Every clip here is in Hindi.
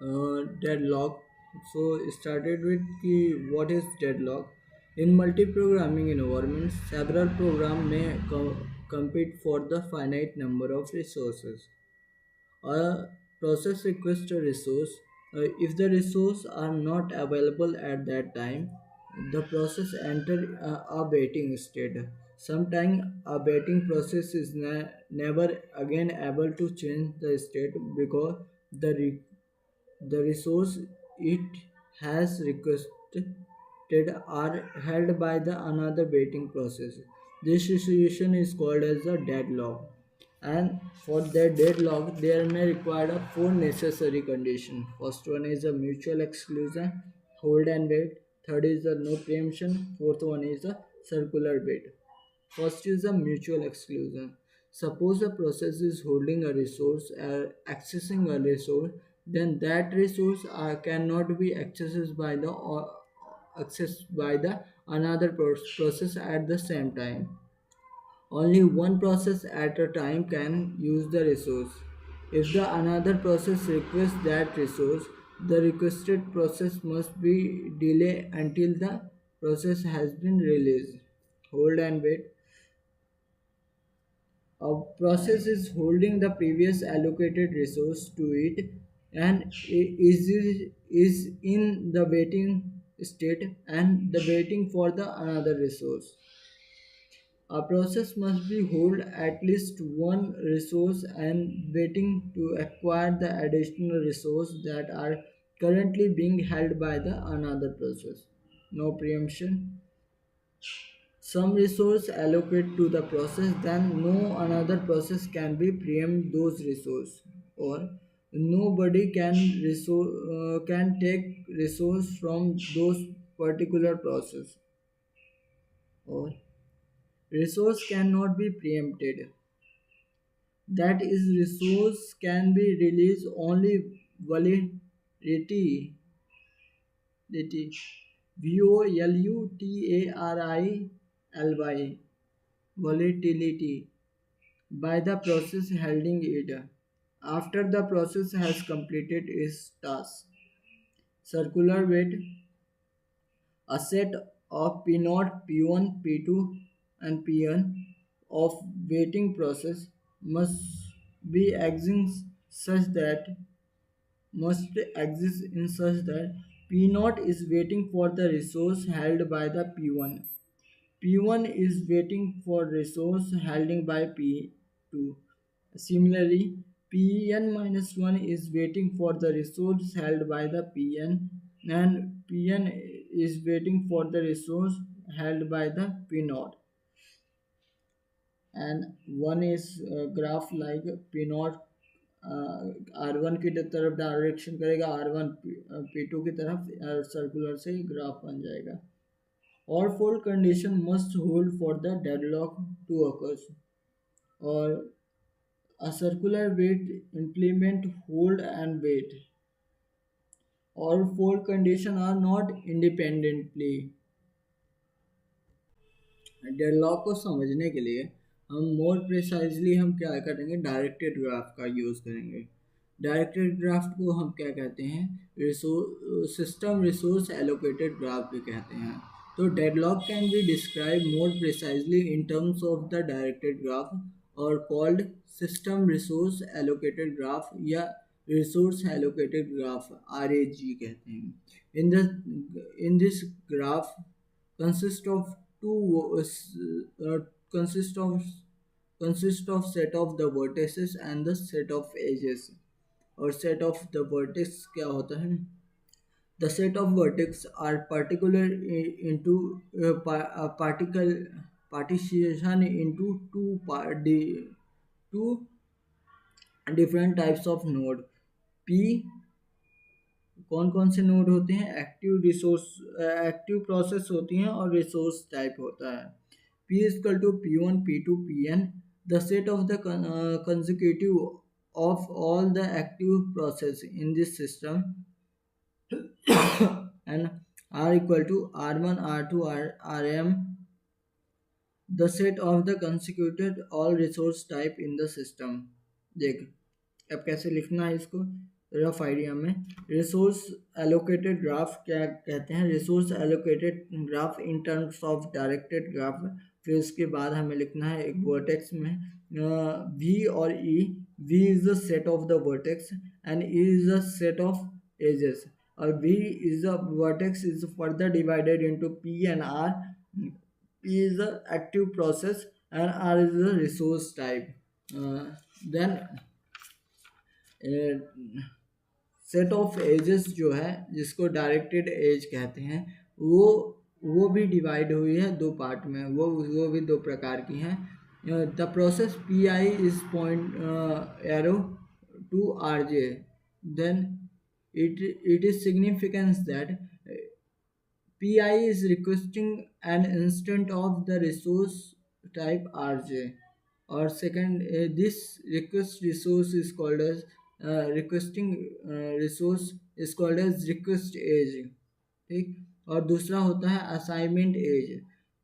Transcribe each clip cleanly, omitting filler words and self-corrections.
Deadlock. So started with what is deadlock. In multi-programming environments, several programs may compete for the finite number of resources. A process requests a resource. If the resources are not available at that time, the process enter a waiting state. Sometimes a waiting process is never again able to change the state because the resource it has requested are held by the another waiting process. This situation is called as a deadlock. And for that deadlock, there may require a four necessary conditions. First one is a mutual exclusion, hold and wait. Third is a no preemption. Fourth one is a circular wait. First is a mutual exclusion. Suppose a process is holding a resource or accessing a resource, then that resource cannot be accessed by the or accessed by the another process at the same time. Only one process at a time can use the resource. If the another process requests that resource, the requested process must be delayed until the process has been released. Hold and wait. A process is holding the previous allocated resource to it and is in the waiting state and the waiting for the another resource. A process must be hold at least one resource and waiting to acquire the additional resource that are currently being held by the another process. No preemption. Some resource allocate to the process, then no another process can be preempt those resource, or nobody can take resource from those particular process, or resource cannot be preempted. That is, resource can be released only volatility. Volatility volatility by the process holding it after the process has completed its task. Circular wait. A set of P0, P1, P2 and Pn of waiting process must be exist such that must exist in such that P0 is waiting for the resource held by the P1. P1 is waiting for resource held by P2. Similarly, Pn minus 1 is waiting for the resource held by the Pn, and Pn is waiting for the resource held by the P0. And one is graph like P0 R1 की तरफ डायरेक्शन करेगा, R1 P2 की तरफ सर्कुलर से ग्राफ बन जाएगा. All four conditions must hold for the deadlock to occur. Or a circular wait implement hold and wait. All four conditions are not independently. Deadlock को समझने के लिए हम मोर प्रिसाइजली हम क्या करेंगे, डायरेक्टेड ग्राफ का यूज़ करेंगे. डायरेक्टेड ग्राफ को हम क्या कहते हैं, resource system resource allocated graph भी कहते हैं. तो deadlock can be describe more precisely in terms of the directed graph और called system resource allocated graph या रिसोर्स एलोकेटेड ग्राफ RAG कहते हैं. In this graph consist of two consist of set of the vertices and the set of edges. और set of the vertex क्या होता है, the set of vertex are particular into particle partition into two different types of node. P कौन कौन से नोड होते हैं, एक्टिव प्रोसेस होती हैं और रिसोर्स टाइप होता है. P is equal to P1, P2, Pn, the set of the consecutive of all the active process in this system, and R equal to R1, R2, Rm, the set of the consecuted all resource type in the system. देख अब कैसे लिखना है इसको, रफ आइडिया में रिसोर्स एलोकेटेड ग्राफ क्या कहते हैं। Resource allocated graph in terms of directed graph. फिर उसके बाद हमें लिखना है एक वर्टेक्स में वी और E. V is the set of the vertex and E is the set of edges, और V is the vertex is further divided into P and R. P is the active process and R is the resource type. Then set of edges जो है, जिसको डायरेक्टेड एज कहते हैं, वो भी डिवाइड हुई है दो पार्ट में। वो भी दो प्रकार की हैं। The process P I is point arrow to R J. Then it is significance that PI is requesting an instant of the resource type RJ, or second this request resource is called as requesting resource is called as request age। ठीक। और दूसरा होता है assignment edge.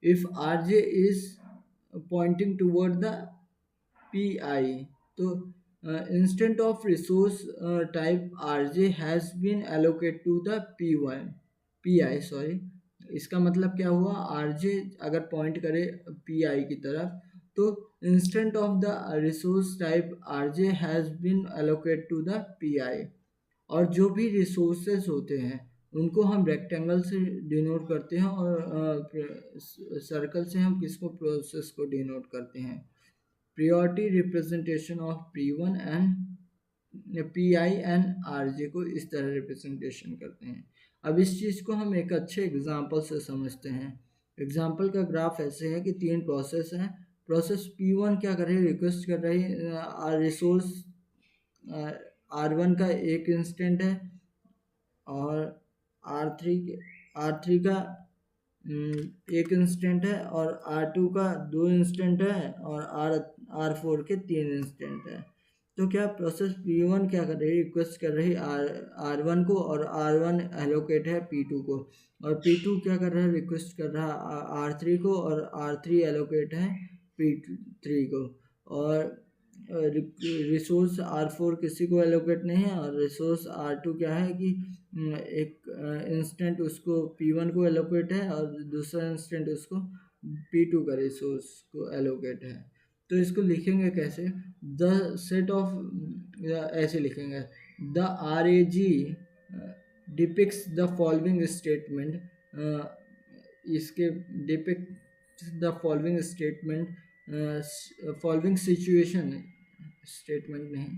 If RJ is pointing toward the PI, तो instant of resource type RJ has been allocated to the P1 PI sorry. इसका मतलब क्या हुआ, RJ अगर पॉइंट करे PI की तरफ, तो instant of the resource type RJ has been allocated to the PI। और जो भी रिसोर्सेज होते हैं उनको हम रेक्टेंगल से डिनोट करते हैं, और सर्कल से हम किसको, प्रोसेस को डिनोट करते हैं। priority representation of P1 and PI and RJ को इस तरह रिप्रेजेंटेशन करते हैं। अब इस चीज़ को हम एक अच्छे एग्जांपल से समझते हैं। एग्जांपल का ग्राफ ऐसे है कि तीन प्रोसेस हैं। प्रोसेस P1 क्या कर रही है, रिक्वेस्ट कर रही है रिसोर्स R1 का एक इंस्टेंट है, और R3 का एक इंस्टेंट है, और R2 का दो इंस्टेंट है, और R4 के तीन इंस्टेंट है। तो क्या प्रोसेस P1 क्या कर रही है, रिक्वेस्ट कर रही है R1 को, और R1 एलोकेट है P2 को, और P2 क्या कर रहा है, रिक्वेस्ट कर रहा है R3 को, और R3 एलोकेट है P3 को। और रिसोर्स R4 किसी को एलोकेट नहीं है, और रिसोर्स R2 क्या है कि एक इंस्टेंट उसको P1 को एलोकेट है, और दूसरा इंस्टेंट उसको P2 का रिसोर्स को एलोकेट है। तो इसको लिखेंगे कैसे, द सेट ऑफ, ऐसे लिखेंगे the RAG depicts the following statement. इसके depict the following statement, following situation, statement नहीं,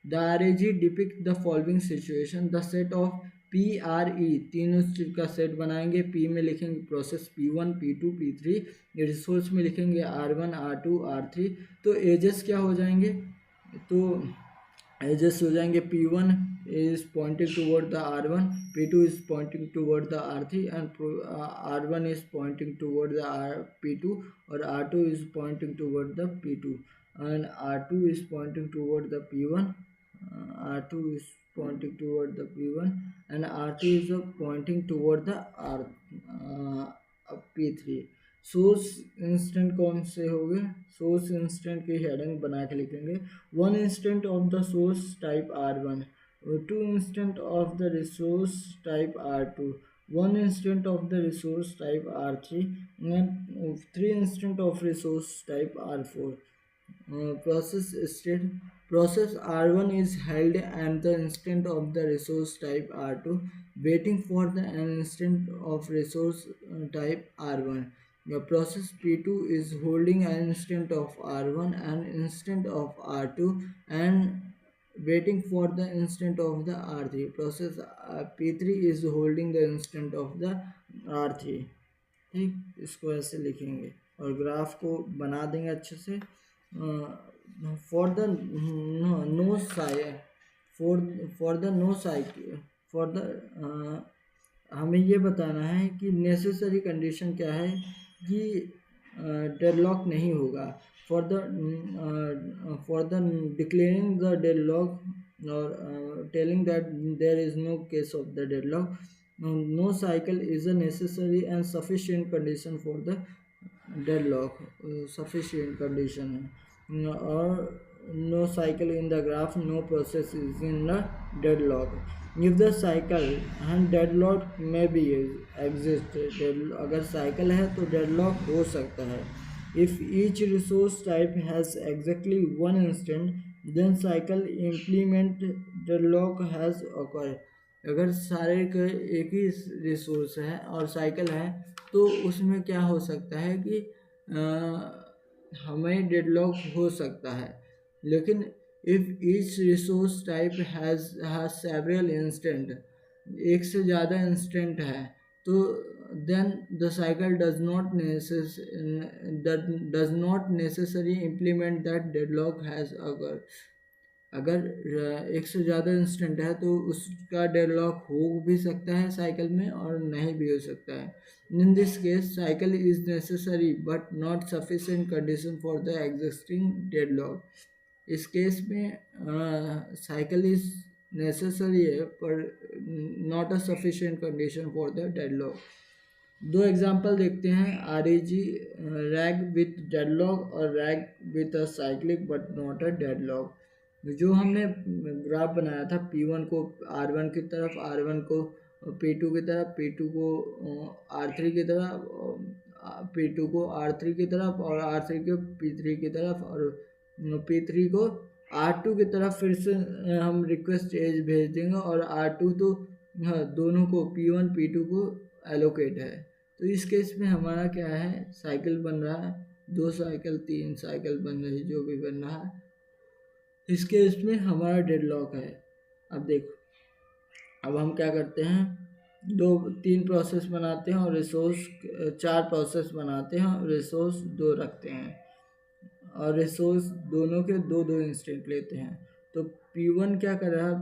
the RAG depict the following situation. The set of PRE, तीनों का सेट बनाएंगे। P में लिखेंगे process P1 P2 P3, resource में लिखेंगे R1 R2 R3। तो एजेस क्या हो जाएंगे, तो एजेस हो जाएंगे P1 is pointing toward the R1, P2 is pointing toward the R3, and R1 is pointing toward the P2, और R2 is pointing toward the P2, and R2 is pointing toward the P1, R2 is pointing toward the P1, and R3 is pointing toward the P3। Source instant कौन से हो गए, सोर्स इंस्टेंट की हेडिंग बना के लिखेंगे, one instant of the source type R1, two instant of the resource type R2, one instant of the resource type R3, and three instant of resource type R4। Process R1 is held and the instant of the resource type R2, waiting for the instant of resource type R1. The process P2 is holding an instant of R1 and instant of R2 and waiting for the instant of the R3. Process P3 is holding the instant of the R3। ठीक, इसको ऐसे लिखेंगे और ग्राफ को बना देंगे अच्छे से। For the no cycle for the हमें ये बताना है कि नेसेसरी कंडीशन क्या है कि डेडलॉक नहीं होगा। For the declaring the deadlock और telling that there is no case of the deadlock, no cycle is a necessary and sufficient condition for the deadlock. Sufficient condition है। और no cycle in the graph, no process is in a deadlock. If the cycle and deadlock may be exist, अगर cycle है तो deadlock हो सकता है. If each resource type has exactly one instant, then cycle implement deadlock has occurred. अगर सारे के एक ही रिसोर्स है और साइकिल है तो उसमें क्या हो सकता है कि हमें डेडलॉक हो सकता है. लेकिन if each resource type has several instant, एक से ज़्यादा इंस्टेंट है, तो then the cycle does not necessary implement that deadlock has अगर. अगर एक से ज़्यादा इंस्टेंट है तो उसका डेडलॉक हो भी सकता है साइकिल में और नहीं भी हो सकता है. In this case cycle is necessary but not sufficient condition for the existing deadlock. इस केस में साइकिल इज नेसेसरी है पर not a sufficient condition for the deadlock. दो एग्जांपल देखते हैं, R E G RAG with deadlock और RAG with a cyclic but not a deadlock. जो हमने ग्राफ बनाया था P1 को R1 की तरफ, R1 को P2 की तरफ, P2 को R3 की तरफ, P2 को R3 की तरफ और R3 को P3 की तरफ और P3 को R2 की तरफ. फिर से हम रिक्वेस्ट एज भेज देंगे और R2 तो दोनों को P1 P2 को एलोकेट है. तो इस केस में हमारा क्या है, साइकिल बन रहा है, 2 साइकिल 3 साइकिल बन रही, जो भी बन रहा है. इस केस में हमारा डेडलॉक है. अब देखो, अब हम क्या करते हैं, 3 प्रोसेस बनाते हैं और रिसोर्स 4 प्रोसेस बनाते हैं और रिसोर्स 2 रखते हैं और रिसोर्स दोनों के 2 इंस्टेंट लेते हैं. तो P1 क्या कर रहा है,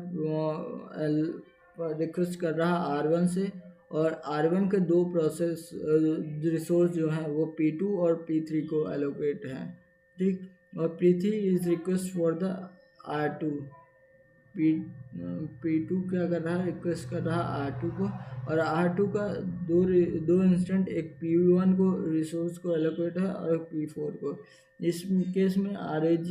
रिक्वेस्ट कर रहा है R1 से और R1 के 2 प्रोसेस रिसोर्स जो हैं वो P2 और P3 को एलोकेट हैं. ठीक, और P3 is request for the R2. P2 क्या कर रहा है, रिक्वेस्ट कर रहा है R2 को और R2 का दो इंस्टेंट, एक P1 को रिसोर्स को एलोकेट है और एक P4 को. इस केस में RAG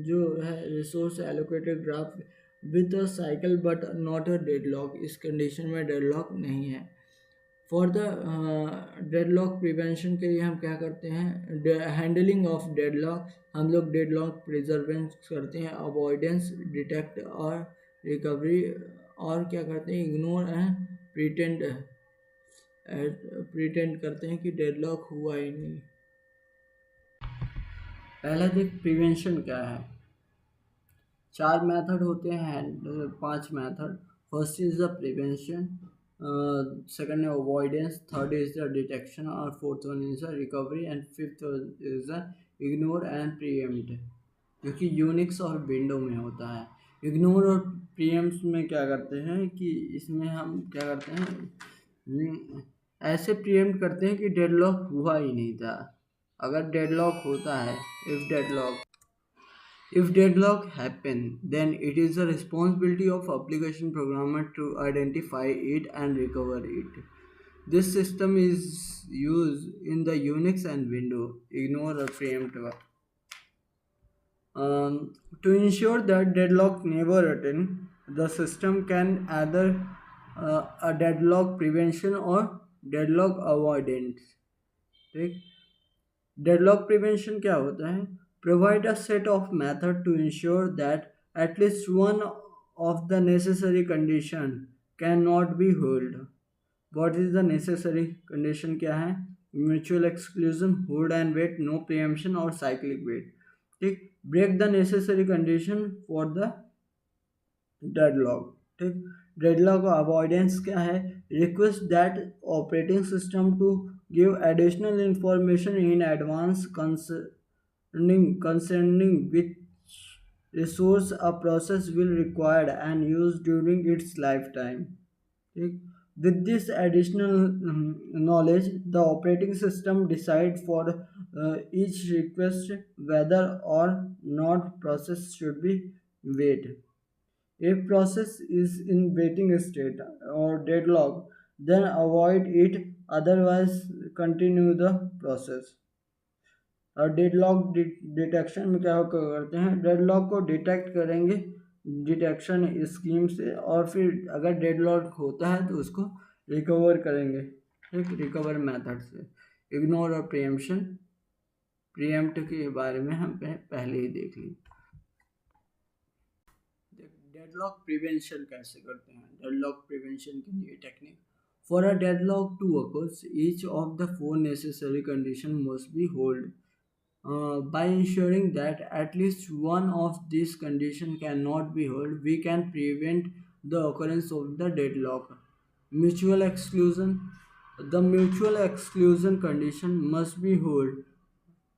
जो है resource allocated graph with a cycle but not a deadlock. इस कंडीशन में डेडलॉक नहीं है. फॉर द डेडलॉक प्रिवेंशन के लिए हम क्या करते हैं, हैंडलिंग ऑफ डेडलॉक, हम लोग डेडलॉक प्रिजर्वेंस करते हैं, अवॉइडेंस, डिटेक्ट और रिकवरी, और क्या करते हैं, इग्नोर एंड प्रिटेंड करते हैं कि डेडलॉक हुआ ही नहीं. पहला देख प्रिवेंशन क्या है. 4 मेथड होते हैं, 5 method. First is the prevention, second है avoidance, third is the detection और fourth one is the recovery and fifth is the ignore and preempt, जो कि यूनिक्स और विंडो में होता है. इग्नोर और प्रीएम्प्ट में क्या करते हैं कि इसमें हम क्या करते हैं, ऐसे प्रीएम्प्ट करते हैं कि डेडलॉक हुआ ही नहीं था. अगर डेडलॉक होता है, if deadlock happen, then it is the responsibility of application programmer to identify it and recover it. This system is used in the Unix and Windows. Ignore or preempt. To ensure that deadlock never return, the system can either a deadlock prevention or deadlock avoidance. ठीक, डेडलॉक प्रिवेंशन क्या होता है, provide a set of method to ensure that at least one of the necessary condition cannot be held. What is the necessary condition क्या है, mutual exclusion, hold and wait, no preemption और cyclic wait. ठीक, break the necessary condition for the deadlock. ठीक, डेडलॉक अवॉइडेंस क्या है, request that operating system to give additional information in advance concerning which resource a process will require and use during its lifetime. ठीक, with this additional knowledge, the operating system decide for each request whether or not process should be wait. If process is in waiting state or deadlock, then avoid it, otherwise continue the process. और डेडलॉक डिटेक्शन में क्या करते हैं, डेडलॉक को डिटेक्ट करेंगे डिटेक्शन स्कीम से, और फिर अगर डेडलॉक होता है तो उसको रिकवर करेंगे, ठीक, रिकवर मेथड से। इग्नोर और प्रियम्पशन, प्रियम्प्ट के बारे में हम पहले ही देख ली। डेडलॉक प्रिवेंशन कैसे करते हैं, डेडलॉक प्रिवेंशन के लिए technique. For a deadlock to occurs, each of the four necessary conditions must be held. By ensuring that at least one of these conditions cannot be held, we can prevent the occurrence of the deadlock. Mutual exclusion. The mutual exclusion condition must be held.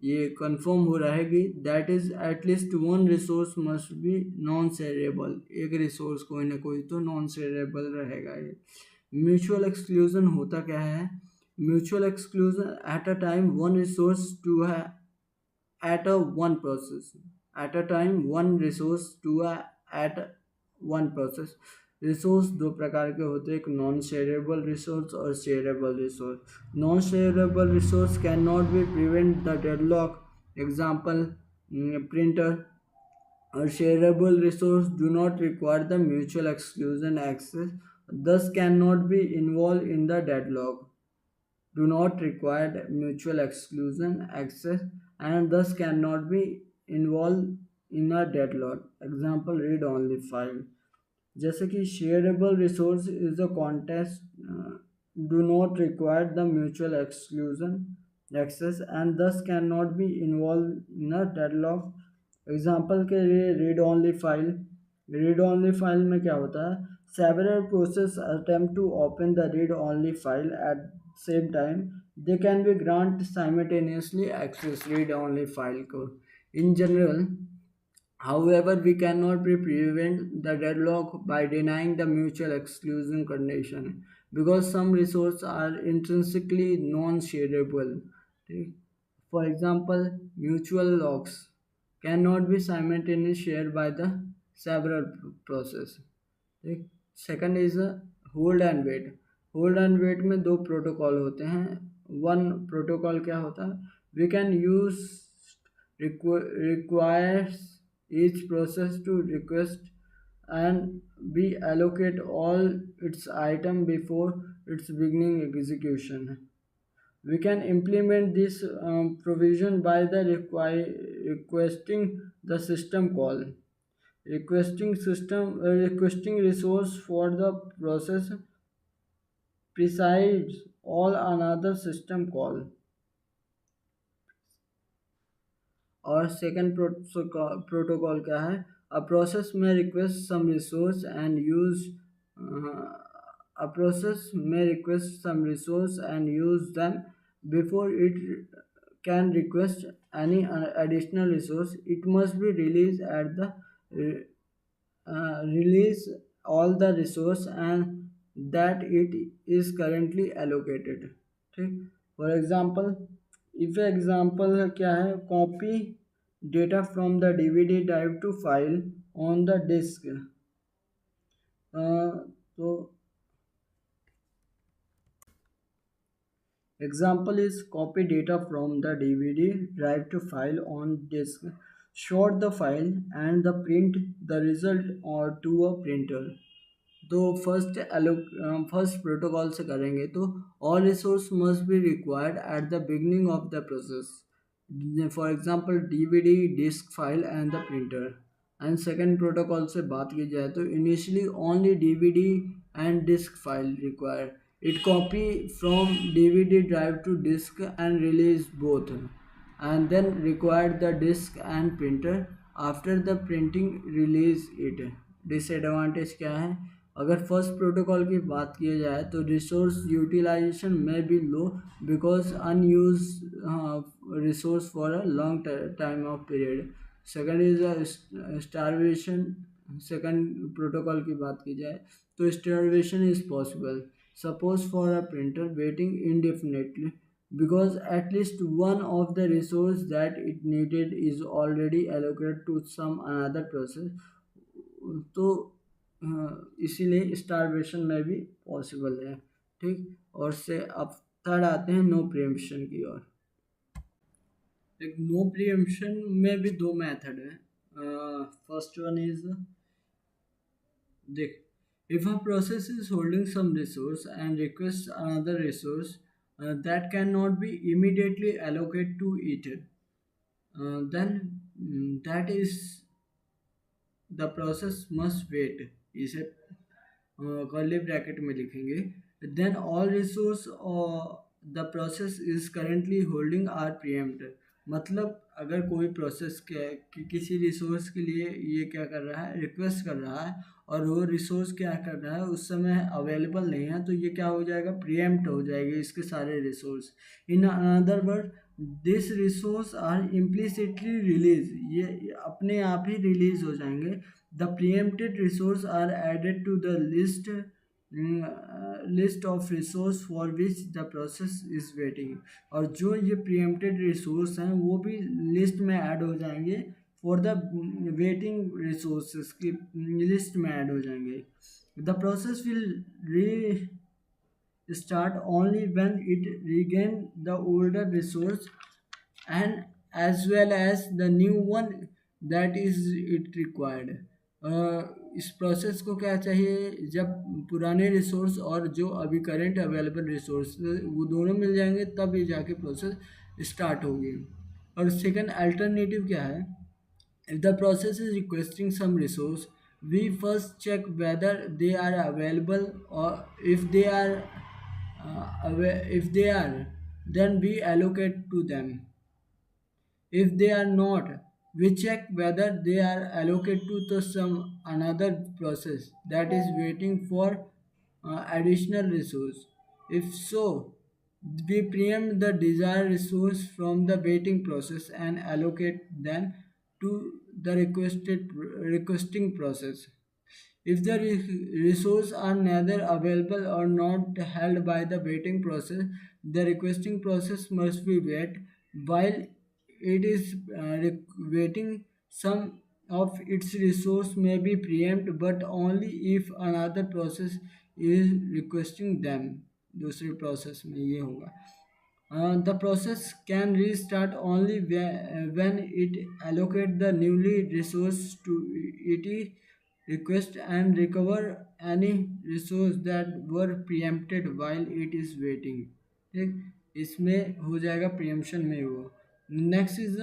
ये कंफर्म हो रहेगी, that is at least one resource must be non shareable, एक रिसोर्स कोई ना कोई तो नॉन शेयरेबल रहेगा। ये म्यूचुअल एक्सक्लूजन होता क्या है, mutual exclusion at a time one resource to है at a one process, at a time one resource to a at one process। Resource दो प्रकार के होते हैं, एक नॉन शेयरेबल रिसोर्स और shareable resource. Non shareable resource can not be prevent the deadlock, example printer. और shareable resource do not require the mutual exclusion access, thus cannot be involved in the deadlock, do not require mutual exclusion access, and thus cannot be involved in a deadlock। Example, read only file। जैसे कि shareable resource is a context do not require the mutual exclusion access and thus cannot be involved in a deadlock। Example के लिए read only file, read only file में क्या होता है, several process attempt to open the read only file at same time, they can be grant simultaneously access read only file को। In general, however, we cannot be prevent the deadlock by denying the mutual exclusion condition because some resources are intrinsically non-shareable। For example, mutual logs cannot be simultaneously shared by the several process। Second is hold and wait. Hold and wait में दो प्रोटोकॉल होते हैं। वन प्रोटोकॉल क्या होता है, we can use requires each process to request and be allocate all its item before its beginning execution। We can implement this provision by the requesting the system call, requesting resource for the process presides all another system call। और सेकंड प्रोटोकॉल क्या है, अ प्रोसेस में request some resource and use a process may request some resource and use them before it can request any additional resource, it must be released at the release all the resource and that it is currently allocated। ठीक, फॉर एग्जाम्पल, इफ एग्जाम्पल क्या है, copy data from the DVD drive to file on the disk. तो example is copy data from the dvd drive to file on disk, short the file and the print the result or to a printer। तो फर्स्ट प्रोटोकॉल से करेंगे तो all resource must be required at the beginning of the process, for example DVD disc file and the printer. And second protocol से बात की जाए तो initially only DVD and disc file required, it copy from dvd drive to disk and release both, and then required the disk and printer after the printing release it। Disadvantage क्या है, अगर फर्स्ट प्रोटोकॉल की बात की जाए तो रिसोर्स यूटिलाइजेशन में भी low because unused resource for a long time of period. Second is starvation, second protocol की बात की जाए तो starvation is possible, suppose for a printer waiting indefinitely because at least one of the resource that it needed is already allocated to some another process। तो इसीलिए स्टारवेशन में भी पॉसिबल है। ठीक, और से अब थर्ड आते हैं नो प्रियम्पशन की ओर। एक नो प्रियम्पशन में भी दो मेथड है. फर्स्ट वन इज, देख, if a process is holding some resource and requests another resource that cannot be immediately allocated to it, then that is the process must wait. इसे कर्ली ब्रैकेट में लिखेंगे. Then all resource the process is currently holding are preempt. मतलब अगर कोई प्रोसेस किसी रिसोर्स के लिए ये क्या कर रहा है, रिक्वेस्ट कर रहा है, और वो रिसोर्स क्या कर रहा है उस समय अवेलेबल नहीं है, तो ये क्या हो जाएगा, प्रीएम्प्ट हो जाएगी इसके सारे resource. In another word, this resource are implicitly release, ये अपने आप ही रिलीज हो जाएंगे. The preempted resources are added to the list of resource for which the process is waiting. और जो ये preempted resource हैं वो भी लिस्ट में ऐड हो जाएंगे, for the waiting resources की लिस्ट में ऐड हो जाएंगे. The process will restart only when it regain the older resource and as well as the new one that is it required. इस प्रोसेस को क्या चाहिए, जब पुराने रिसोर्स और जो अभी करंट अवेलेबल रिसोर्स वो दोनों मिल जाएंगे तब ये जाके प्रोसेस स्टार्ट होगी. और सेकंड अल्टरनेटिव क्या है, if the process is requesting some resource, we first check whether they are available, or if they are, then we allocate to them. If they are not, we check whether they are allocated to some another process that is waiting for additional resource. If so, we preempt the desired resource from the waiting process and allocate them to the requesting process. If the resources are neither available or not held by the waiting process, the requesting process must be wait while it is waiting. Some of its resource may be preempt, but only if another process is requesting them. दूसरे प्रोसेस में ये होगा. The process can restart only when it allocate the newly resource to it request and recover any resource that were preempted while it is waiting. ठीक, इसमें हो जाएगा प्रियम्पशन में वो. Next is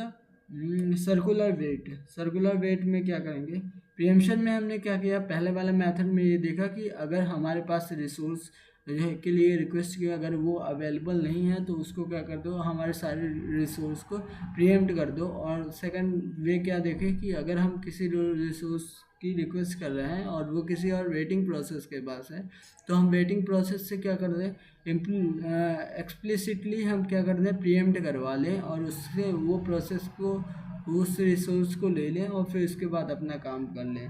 circular wait. Circular wait में क्या करेंगे, प्रियम्पशन में हमने क्या किया, पहले वाले मेथड में ये देखा कि अगर हमारे पास रिसोर्स के लिए रिक्वेस्ट किया, अगर वो अवेलेबल नहीं है तो उसको क्या कर दो, हमारे सारे रिसोर्स को प्रीएम्प्ट कर दो. और सेकंड वे क्या देखें कि अगर हम किसी रिसोर्स की रिक्वेस्ट कर रहे हैं और वो किसी और वेटिंग प्रोसेस के पास है, तो हम वेटिंग प्रोसेस से क्या कर दें, एक्सप्लिसिटली हम क्या कर दें, प्रीएम्प्ट करवा लें और उससे वो प्रोसेस को उस रिसोर्स को ले लें और फिर उसके बाद अपना काम कर लें.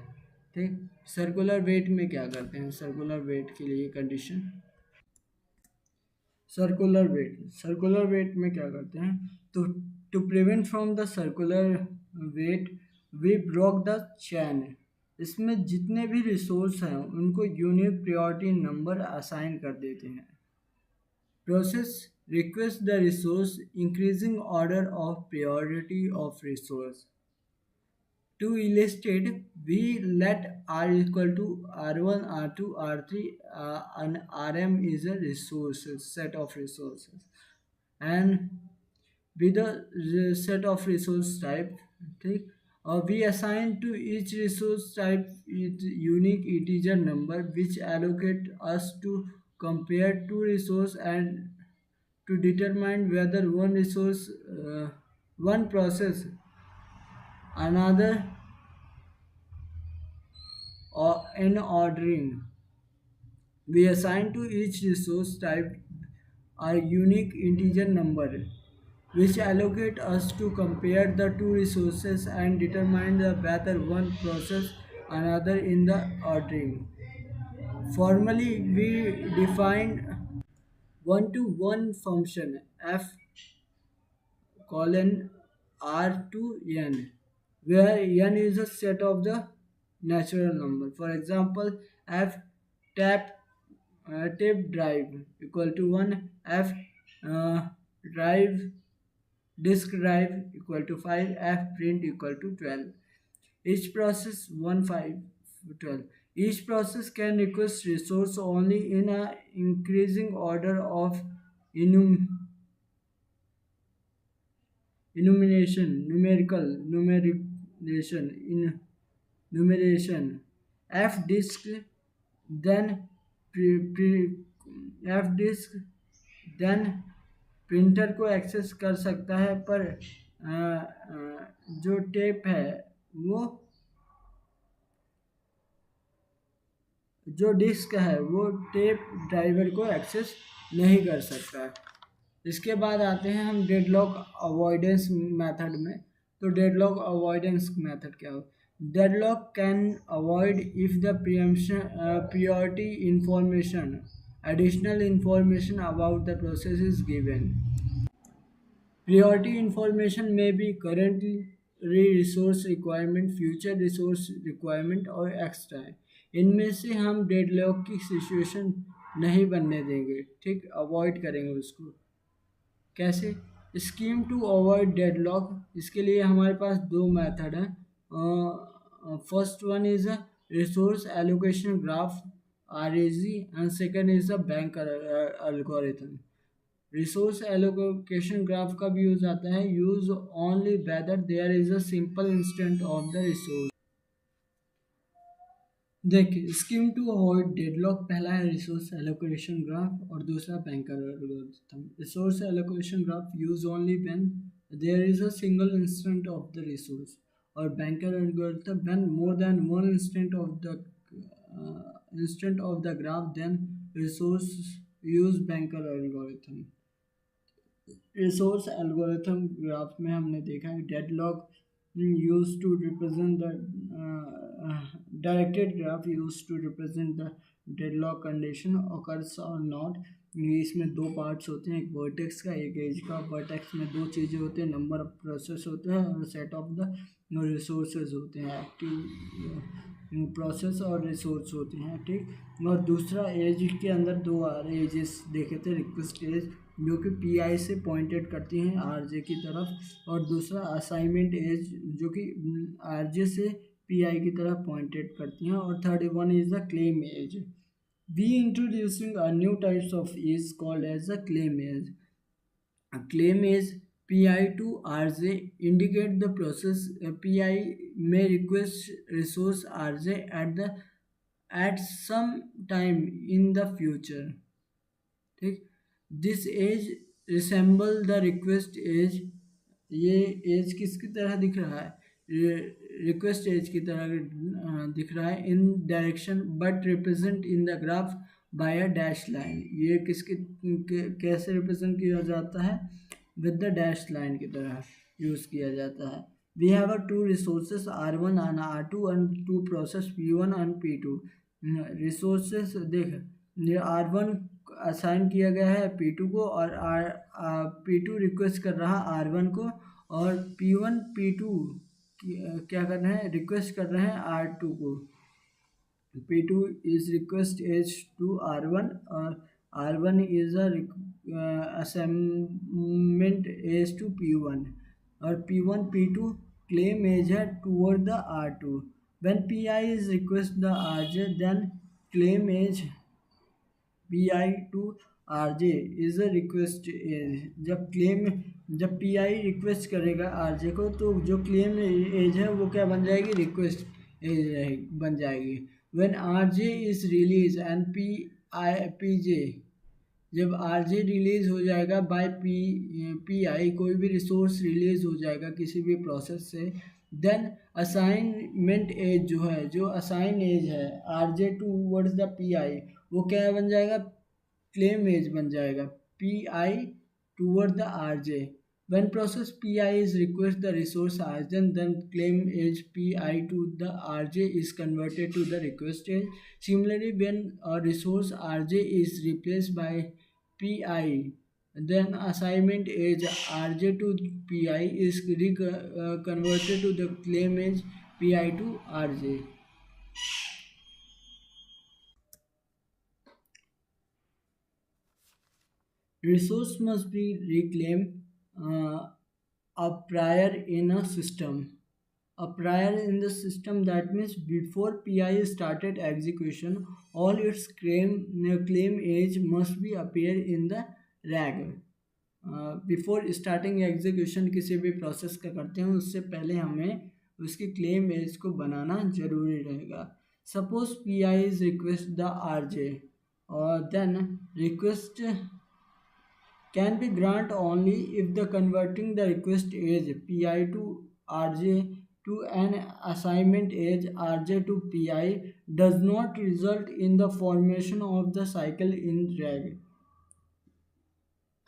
ठीक. सर्कुलर वेट में क्या करते हैं, सर्कुलर वेट के लिए कंडीशन, सर्कुलर वेट में क्या करते हैं, तो to prevent from the circular wait we block the chain. इसमें जितने भी रिसोर्स हैं उनको यूनिक प्रायोरिटी नंबर असाइन कर देते हैं. Process request the resource increasing order of priority of resource. To illustrate, we let R equal to R1, R2, R3, and Rm is a resources set of resources, and with a set of resource type. ठीक, और we assign to each resource type its unique integer number which allocate us to compare two resource and to determine whether one process another or in ordering. We assign to each resource type a unique integer number which allocate us to compare the two resources and determine whether one process another in the ordering. Formally, we define one-to-one function f colon r to n, where n is a set of the natural number. For example, f tap tape drive equal to 1, f drive disk drive equal to 5, f print equal to 12. Each process 1 5 12. Each process can request resource only in a increasing order of enum- numerical numeration in numeration. F disk then F disk then printer को एक्सेस कर सकता है पर जो टेप है वो जो डिस्क है वो टेप ड्राइवर को एक्सेस नहीं कर सकता। इसके बाद आते हैं हम डेडलॉक अवॉइडेंस मेथड में। तो डेडलॉक अवॉइडेंस मेथड क्या हो? Deadlock can avoid if the priority information additional information about the process is given. Priority information may be currently resource requirement, future resource requirement और एक्स्ट्रा है। इनमें से हम डेडलॉक की सिचुएशन नहीं बनने देंगे, ठीक, अवॉइड करेंगे उसको। कैसे? स्कीम टू अवॉइड डेडलॉक, इसके लिए हमारे पास दो मेथड हैं। First one is a resource allocation graph RAG and second is a bank algorithm. Resource allocation graph का भी यूज आता है, use only whether there is a simple instant of the resource. देखिए, स्कीम टू अवॉइड डेडलॉक, पहला है रिसोर्स एलोकेशन ग्राफ और दूसरा banker algorithm. Resource allocation graph use only when there is a single instant of the resource, और banker algorithm when more than one instant of the graph, then resource use banker algorithm. Resource algorithm graph में हमने देखा है deadlock use to represent the directed graph use to represent the deadlock condition occurs और नॉट। ये इसमें दो पार्ट्स होते हैं, एक वर्टेक्स का एक एज का। वर्टेक्स में दो चीज़ें होती हैं, नंबर ऑफ प्रोसेस होते हैं और सेट ऑफ द रिसोर्सेज होते हैं, एक्टिव प्रोसेस और रिसोर्स होते हैं, ठीक। और दूसरा एज के अंदर दो एजेस देखे थे, रिक्वेस्ट एज जो कि पीआई से पॉइंटेड करती हैं आरजे की तरफ, और दूसरा असाइनमेंट एज जो कि आरजे से पीआई की तरफ पॉइंटेड करती हैं, और third one is the claim edge. We introducing a new types of edge called edge the claim edge. Claim edge PI to RJ indicate the process PI may request resource RJ at some time in the future, ठीक। This edge resemble the request edge, ये एज किसकी तरह दिख रहा है? रिक्वेस्ट एज की तरह दिख रहा है in direction, but represent in the graph by a dash line. ये किसकी कैसे रिप्रेजेंट किया जाता है? विद द डैश लाइन की तरह यूज़ किया जाता है। We have a two resources R1 and R2 and two process P1 and P2। Resources देख, ये R1 असाइन किया गया है P2 को, और P2 रिक्वेस्ट कर रहा है R1 को, और P1 P2 क्या कर रहे हैं? रिक्वेस्ट कर रहे हैं R2 को। P2 is request age to R1 और R1 is a assignment age to P1, और P1 P2 claim age है toward the R2। When PI is request the RJ, then claim age PI to RJ is a request age। जब PI रिक्वेस्ट करेगा RJ को, तो जो क्लेम एज है वो क्या बन जाएगी? रिक्वेस्ट एज बन जाएगी। When RJ is released and PJ, जब RJ रिलीज हो जाएगा बाय PI, कोई भी रिसोर्स रिलीज हो जाएगा किसी भी प्रोसेस से, देन असाइनमेंट एज जो है, जो असाइन एज है RJ टूवर्ड्स द PI, वो क्या बन जाएगा? क्लेम एज बन जाएगा PI toward the RJ। When process PI is request the resource RJ, then claim age PI to the RJ is converted to the request age. Similarly, when a resource RJ is replaced by PI, then assignment age RJ to PI is converted to the claim age PI to RJ. Resource must be reclaimed a prior in a system. A prior in the system, that means before PI started execution, all its claim age must be appear in the RAG. Before starting execution किसी भी प्रोसेस का करते हैं उससे पहले हमें उसकी क्लेम एज को बनाना जरूरी रहेगा. Suppose P I is request the R J और then request can be grant only if the converting the request age pi to rj to an assignment age rj to pi does not result in the formation of the cycle in rag.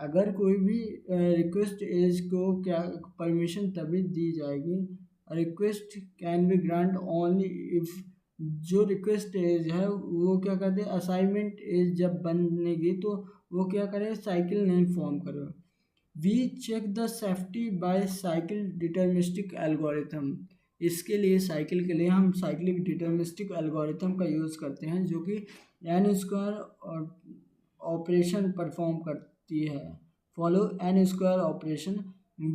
अगर कोई भी रिक्वेस्ट एज को क्या परमिशन तभी दी जाएगी, request can be grant only if जो रिक्वेस्ट एज है वो क्या कहते हैं असाइनमेंट एज जब बनेगी तो वो क्या करे साइकिल नहीं फॉर्म करे. We check the safety by cycle deterministic algorithm. इसके लिए साइकिल के लिए हम साइक्लिक डिटर्मिनिस्टिक एल्गोरिथम का यूज़ करते हैं जो कि एन स्क्वायर ऑपरेशन परफॉर्म करती है. Follow n square operation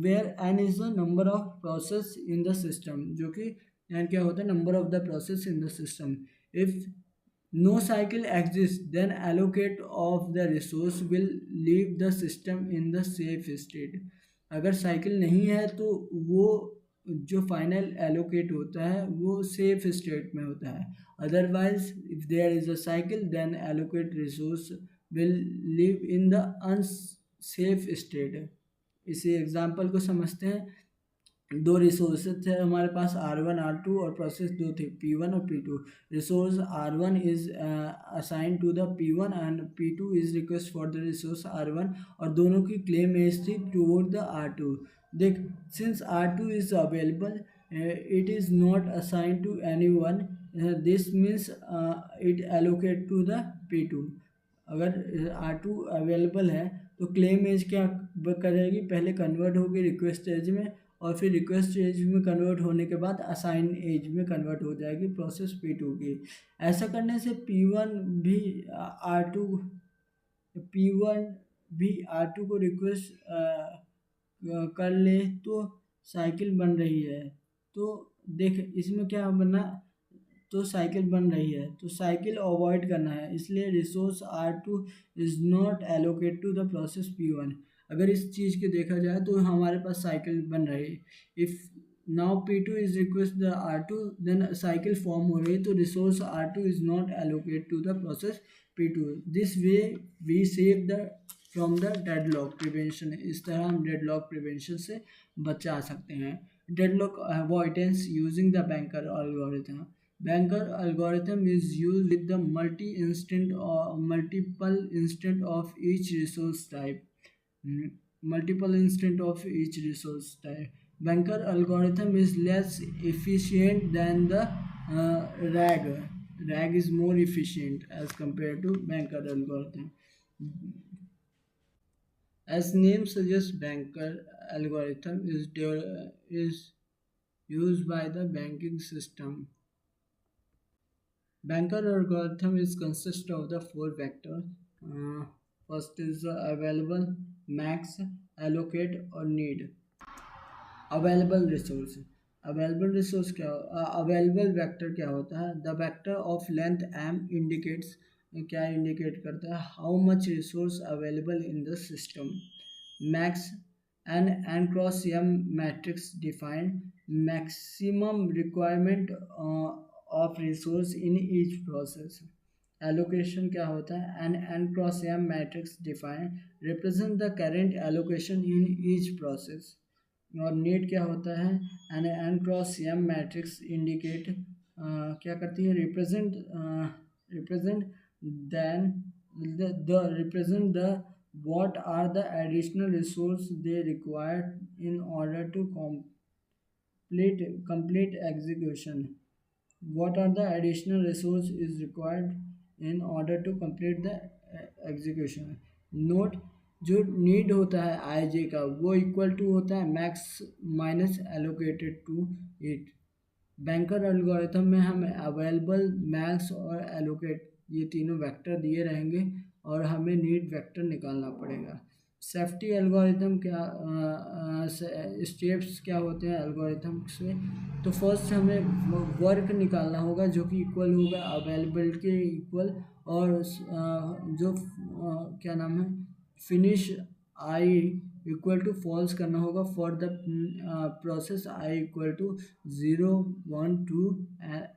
where n is the number of process in the system, जो कि एन क्या होता है number of the process in the system. If no cycle exist then allocate of the resource will leave the system in the safe state. अगर साइकिल नहीं है तो वो जो फाइनल एलोकेट होता है वो सेफ स्टेट में होता है. Otherwise if there is a cycle then allocate resource will leave in the unsafe state. इसी एग्जांपल को समझते हैं. दो रिसोर्सेज थे हमारे पास R1 R2 और प्रोसेस दो थे P1 और P2. Resource R1 is assign to the P1 and P2 is request for the resource R1 और दोनों की क्लेम एज थी टूवर्ड द R2. देख since R2 is available it is not assign to any one, this means it allocate to the P2. अगर R2 अवेलेबल है तो क्लेम एज क्या करेगी पहले कन्वर्ट होगी रिक्वेस्ट एज में और फिर रिक्वेस्ट एज में कन्वर्ट होने के बाद असाइन एज में कन्वर्ट हो जाएगी प्रोसेस P2 की. ऐसा करने से P1 भी R2 को रिक्वेस्ट कर ले तो साइकिल बन रही है. तो देख इसमें क्या बनना तो साइकिल बन रही है तो साइकिल अवॉइड करना है, इसलिए resource R2 is not allocate to the process P1. अगर इस चीज़ के देखा जाए तो हमारे पास साइकिल बन रही है. If now P2 is request the R2 then cycle form हो रही तो resource R2 is not allocate to the process P2. This way we save the from the deadlock prevention. इस तरह हम डेडलॉक प्रिवेंशन से बचा सकते हैं. Deadlock avoidance using the banker algorithm. Banker algorithm is used with the multiple instant of each resource type. Multiple instant of each resource type. Banker algorithm is less efficient than the RAG. RAG is more efficient as compared to Banker algorithm. As name suggests, Banker algorithm is used by the banking system. Banker algorithm is consist of the four vectors. First is available, max, allocate और need. Available resource. Available resource क्या available vector क्या होता है? The vector of length m indicates क्या indicate करता है how much resource available in the system. Max n cross m matrix define maximum requirement of resource in each process. Allocation क्या होता है n cross m matrix define represent the current allocation in each process. और need क्या होता है n cross m matrix indicate क्या करती है represent the what are the additional resource they require in order to complete execution. What are the additional resource is required in order to complete the execution. Note जो नीड होता है IJ का वो इक्वल टू होता है max minus allocated to it. Banker algorithm में हमें अवेलेबल, मैक्स और एलोकेट ये तीनों वेक्टर दिए रहेंगे और हमें नीड वेक्टर निकालना पड़ेगा. सेफ्टी एल्गोरिथम क्या, स्टेप्स क्या होते हैं एल्गोरिथम्स में। तो फर्स्ट हमें वर्क निकालना होगा जो कि इक्वल होगा अवेलेबल के इक्वल, और जो क्या नाम है finish i equal to false करना होगा for the process i equal to 0 1 2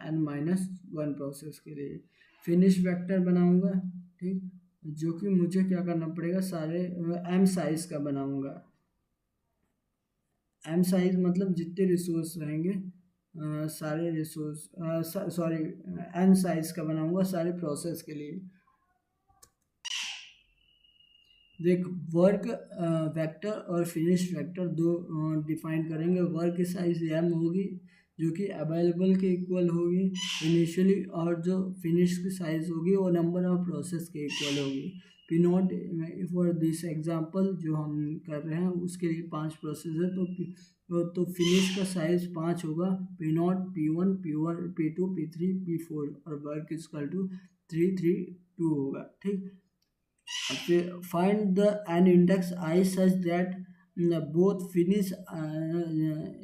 एंड -1 प्रोसेस के लिए फिनिश वेक्टर बनाऊंगा। ठीक, जो कि मुझे क्या करना पड़ेगा, सारे एम साइज का बनाऊंगा। एम साइज मतलब जितने रिसोर्स रहेंगे सारे रिसोर्स, सॉरी, एन साइज का बनाऊंगा सारे प्रोसेस के लिए। देख, वर्क वेक्टर और फिनिश वेक्टर दो डिफाइन करेंगे। वर्क की साइज एम होगी जो कि अवेलेबल के इक्वल होगी इनिशियली, और जो फिनिश की साइज होगी वो नंबर ऑफ प्रोसेस के इक्वल होगी। P not for this example जो हम कर रहे हैं उसके लिए 5 प्रोसेस है, तो फिनिश का साइज 5 होगा। P not P1 P2 P3 P4 और वर्क इक्वल टू 3 3 2 होगा। ठीक, find the an index i such that both finish,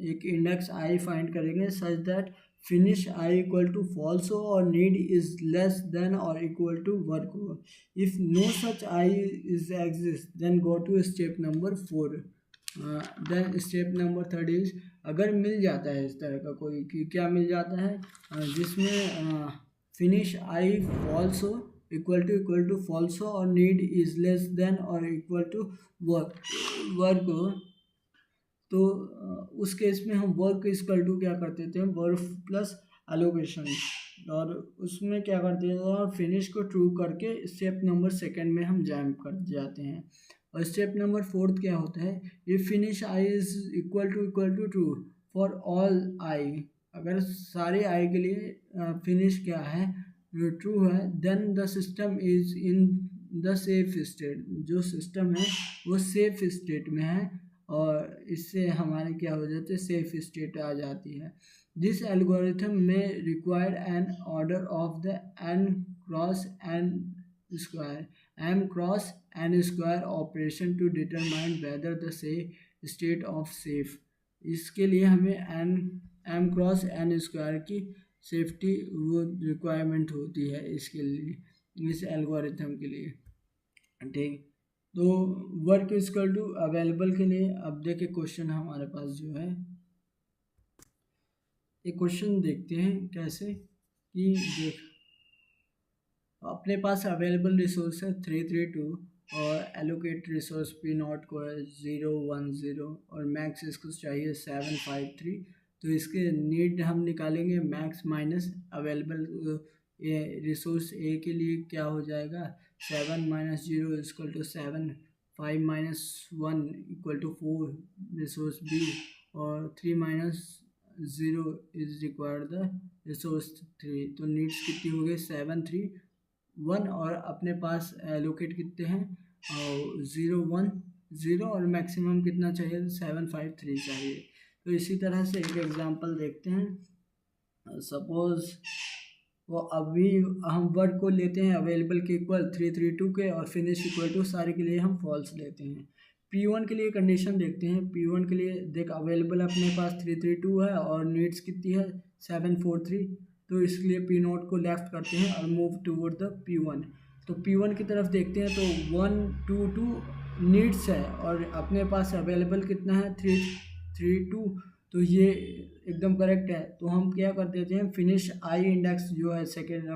एक इंडेक्स आई फाइंड करेंगे such that finish i equal to false हो और नीड इज लेस देन और इक्वल टू वर्क हो। If no such i is exist then go to step number 4। Then step number 3 is, अगर मिल जाता है इस तरह का कोई कि क्या मिल जाता है जिसमें फिनिश आई फॉल्स हो इक्वल टू फॉल्स हो और नीड इज लेस देन और इक्वल टू वर्क हो, तो उस केस में हम वर्क इक्वल टू क्या कर देते हैं, वर्क प्लस एलोकेशन, और उसमें क्या करते हैं और फिनिश को ट्रू करके स्टेप नंबर 2 में हम जैम कर जाते हैं। और स्टेप नंबर 4 क्या होता है, if finish I is equal to true for all i, अगर सारे आई के लिए फिनिश क्या है, ट्रू है, then the system is in the safe state, जो सिस्टम है वो सेफ स्टेट में है, और इससे हमारे क्या हो जाते हैं, सेफ स्टेट आ जाती है। दिस एल्गोरिथम में require an order of the n cross n square m cross n square operation to determine whether the से स्टेट ऑफ सेफ। इसके लिए हमें एम क्रॉस एन स्क्वायर की सेफ्टी वो रिक्वायरमेंट होती है इसके लिए, इस एल्गोरिथम के लिए। ठीक, तो वर्क इक्वल टू अवेलेबल के लिए अब देखिए क्वेश्चन हमारे पास जो है, एक क्वेश्चन देखते हैं कैसे कि देख, अपने पास अवेलेबल रिसोर्स है 332 और एलोकेट रिसोर्स पी नॉट को है 0 1 0 और मैक्स इसको चाहिए 7 5 3। तो इसके नीड हम निकालेंगे मैक्स माइनस अवेलेबल, ये रिसोर्स ए के लिए क्या हो जाएगा, 7 - 0 equal to 7, 5 - 1 equal to 4 resource B, और 3 - 0 इज रिक्वायर्ड द रिसोर्स 3। तो नीड्स कितनी हो गई, 7 3 1, और अपने पास एलोकेट कितने हैं, और 0 1 0, और मैक्सिमम कितना चाहिए, 7 5 3 चाहिए। तो इसी तरह से एक एग्जांपल देखते हैं। सपोज वो अभी हम वर्ड को लेते हैं अवेलेबल के इक्वल 332 के, और फिनिश इक्वल टू सारे के लिए हम फॉल्स लेते हैं। P1 के लिए कंडीशन देखते हैं। P1 के लिए देख, अवेलेबल अपने पास 332 है और नीड्स कितनी है 743, तो इसलिए P नोट को लेफ्ट करते हैं और मूव टूवर्ड द P1। तो P1 की तरफ देखते हैं तो 1 2 2 नीड्स है और अपने पास अवेलेबल कितना है 332, तो ये एकदम करेक्ट है। तो हम क्या कर देते हैं, फिनिश आई इंडेक्स जो है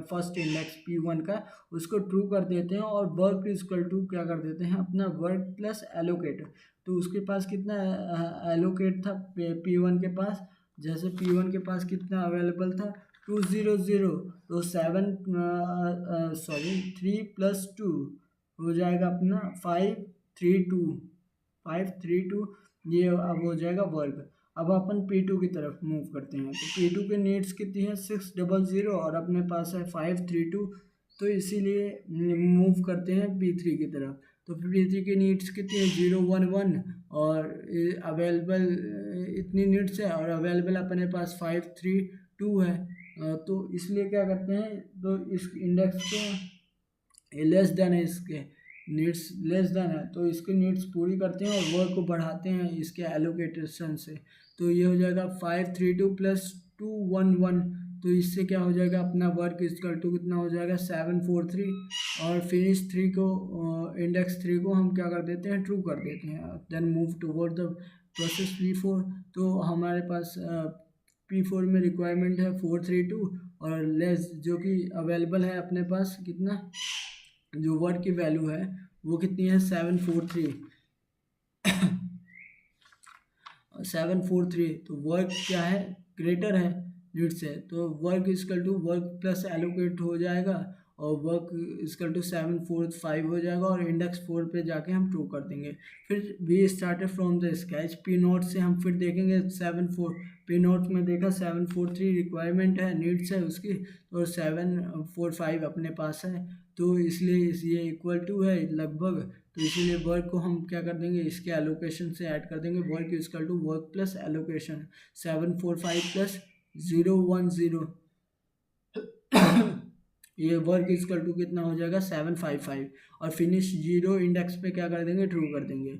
फर्स्ट इंडेक्स P1 का, उसको ट्रू कर देते हैं और वर्क इक्वल टू क्या कर देते हैं, अपना वर्क प्लस एलोकेट। तो उसके पास कितना एलोकेट था P1 के पास, जैसे P1 के पास कितना अवेलेबल था 200, तो 3 + 2 हो जाएगा अपना 532, ये अब हो जाएगा वर्क। अब अपन P2 की तरफ मूव करते हैं। तो P2 के नीड्स कितनी है 600 और अपने पास है 532, तो इसीलिए मूव करते हैं P3 की तरफ। तो P3 की नीड्स कितनी है 0 1 1, और अवेलेबल इतनी नीड्स है और अवेलेबल अपने पास 532 है। तो इसलिए क्या करते हैं, तो इस इंडेक्स को लेस देन इसके नीड्स लेस देन है तो इसकी नीड्स पूरी करते हैं और वर्क को बढ़ाते हैं इसके एलोकेटेशन से। तो ये हो जाएगा 532 प्लस 211। तो इससे क्या हो जाएगा, अपना वर्क इक्वल टू कितना हो जाएगा 743। और फिनिश थ्री को इंडेक्स थ्री को हम क्या कर देते हैं, ट्रू कर देते हैं। Then move toward the process P4। तो हमारे पास P4 में रिक्वायरमेंट है 432 और लेस जो कि अवेलेबल है अपने पास कितना, जो वर्क की वैल्यू है वो कितनी है 743। 743 तो वर्क क्या है, ग्रेटर है नीड से, तो work is equal to work plus allocate हो जाएगा और वर्क इजकल टू 745 हो जाएगा और इंडेक्स 4 पे जाके हम ट्रू कर देंगे। फिर we started from the sketch P note से हम फिर देखेंगे 74 पी नोट में देखा 743 रिक्वायरमेंट है नीड्स है उसकी और 745 अपने पास है, तो इसलिए ये इक्वल टू है लगभग। तो इसीलिए वर्क को हम क्या कर देंगे, इसके एलोकेशन से ऐड कर देंगे। Work is equal to work plus allocation 745 plus 010 ये वर्क इजकल टू कितना हो जाएगा 755 और फिनिश जीरो इंडेक्स पे क्या कर देंगे, ट्रू कर देंगे।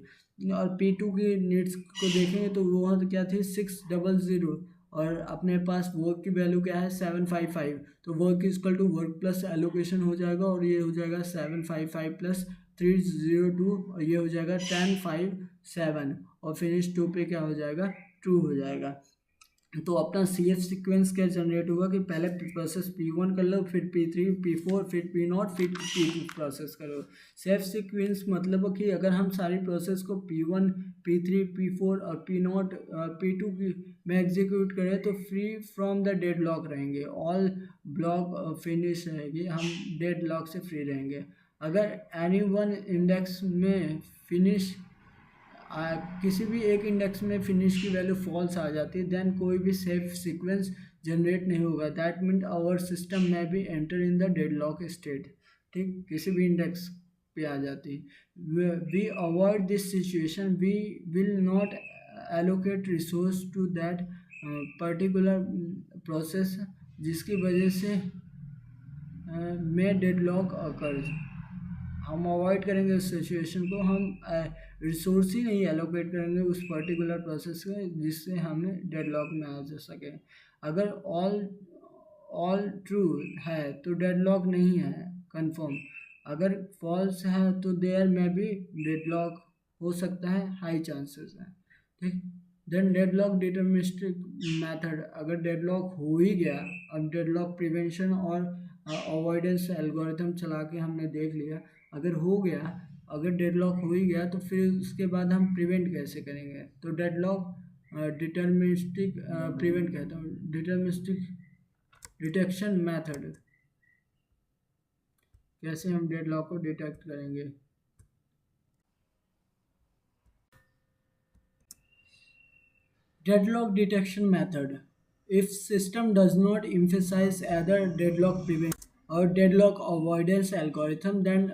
और P2 की नीड्स को देखेंगे तो वो तो क्या थी 600 और अपने पास वर्क की वैल्यू क्या है 755। तो work is equal to work plus allocation हो जाएगा और ये हो जाएगा 755 प्लस 302 और ये हो जाएगा 1057 और फिनिश टू पे क्या हो जाएगा, ट्रू हो जाएगा। तो अपना सी एफ सिक्वेंस क्या जनरेट होगा कि पहले प्रोसेस P1 कर लो, फिर P3 P4 फिर P0 फिर P2 प्रोसेस करो। सेफ सीक्वेंस मतलब कि अगर हम सारी प्रोसेस को P1 P3 P4 और P0 P2 की में एग्जीक्यूट करें तो free from the dead lock रहेंगे, ऑल ब्लॉक फिनिश रहेगी, हम डेड लॉक से फ्री रहेंगे। अगर एनी वन इंडेक्स में फिनिश किसी भी एक इंडेक्स में फिनिश की वैल्यू फॉल्स आ जाती है देन कोई भी सेफ सीक्वेंस जनरेट नहीं होगा। दैट मीन आवर सिस्टम में भी enter in the deadlock state. ठीक, किसी भी इंडेक्स पे आ जाती है। We avoid this situation, we will not allocate resource to that particular process जिसकी वजह से में डेडलॉक अकर्स। हम अवॉइड करेंगे उस सिचुएशन को, हम रिसोर्स ही नहीं एलोकेट करेंगे उस पर्टिकुलर प्रोसेस के जिससे हमें डेडलॉक में आ जा सके। अगर ऑल ऑल ट्रू है तो डेडलॉक नहीं है कंफर्म, अगर फॉल्स है तो देयर में भी डेडलॉक हो सकता है, हाई चांसेस है। ठीक, देन डेडलॉक डिटर्मिनिस्टिक मेथड, अगर डेडलॉक हो ही गया, अब डेडलॉक प्रिवेंशन और अवॉइडेंस एल्गोरिथम चला के हमने देख लिया, अगर हो गया, अगर डेडलॉक हो ही गया तो फिर उसके बाद हम प्रिवेंट कैसे करेंगे। तो डेडलॉक डिटर्मिनिस्टिक प्रिवेंट कहता हूँ, डिटर्मिनिस्टिक डिटेक्शन मेथड, कैसे हम डेडलॉक को डिटेक्ट करेंगे। Deadlock detection method. If system does not emphasize either deadlock prevention or deadlock avoidance algorithm, then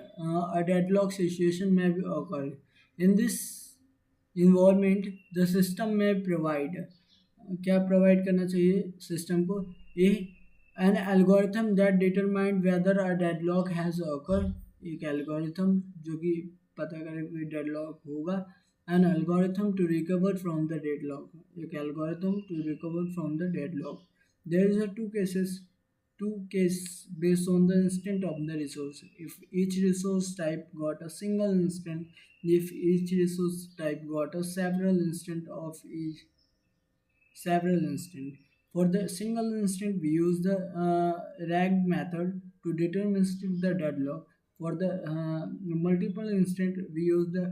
a deadlock situation may occur. In this environment, the system may provide क्या प्रोवाइड करना चाहिए सिस्टम को, a an algorithm that determine whether a deadlock has occurred, एक एल्गोरिथम जो कि पता करे कि डेडलॉक होगा। An algorithm to recover from the deadlock, एक algorithm to recover from the deadlock. There is a two case based on the instant of the resource. If each resource type got a single instant, if each resource type got a several instant. For the single instant, we use the RAG method to determine the deadlock. For the multiple instant, we use the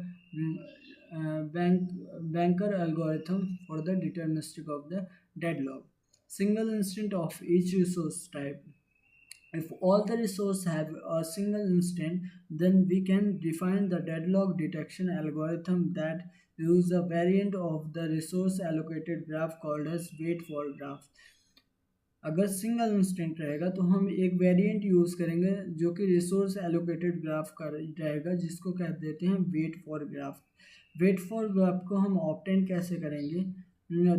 banker algorithm for the deterministic of the deadlock. Single instant of each resource type. If all the resources have a single instant, then we can define the deadlock detection algorithm that use a variant of the resource allocated graph called as wait for graph. अगर सिंगल इंस्टेंट रहेगा तो हम एक वेरिएंट यूज़ करेंगे जो कि रिसोर्स एलोकेटेड ग्राफ का रहेगा, जिसको कह देते हैं wait for graph. Wait for graph को हम ऑब्टेन कैसे करेंगे,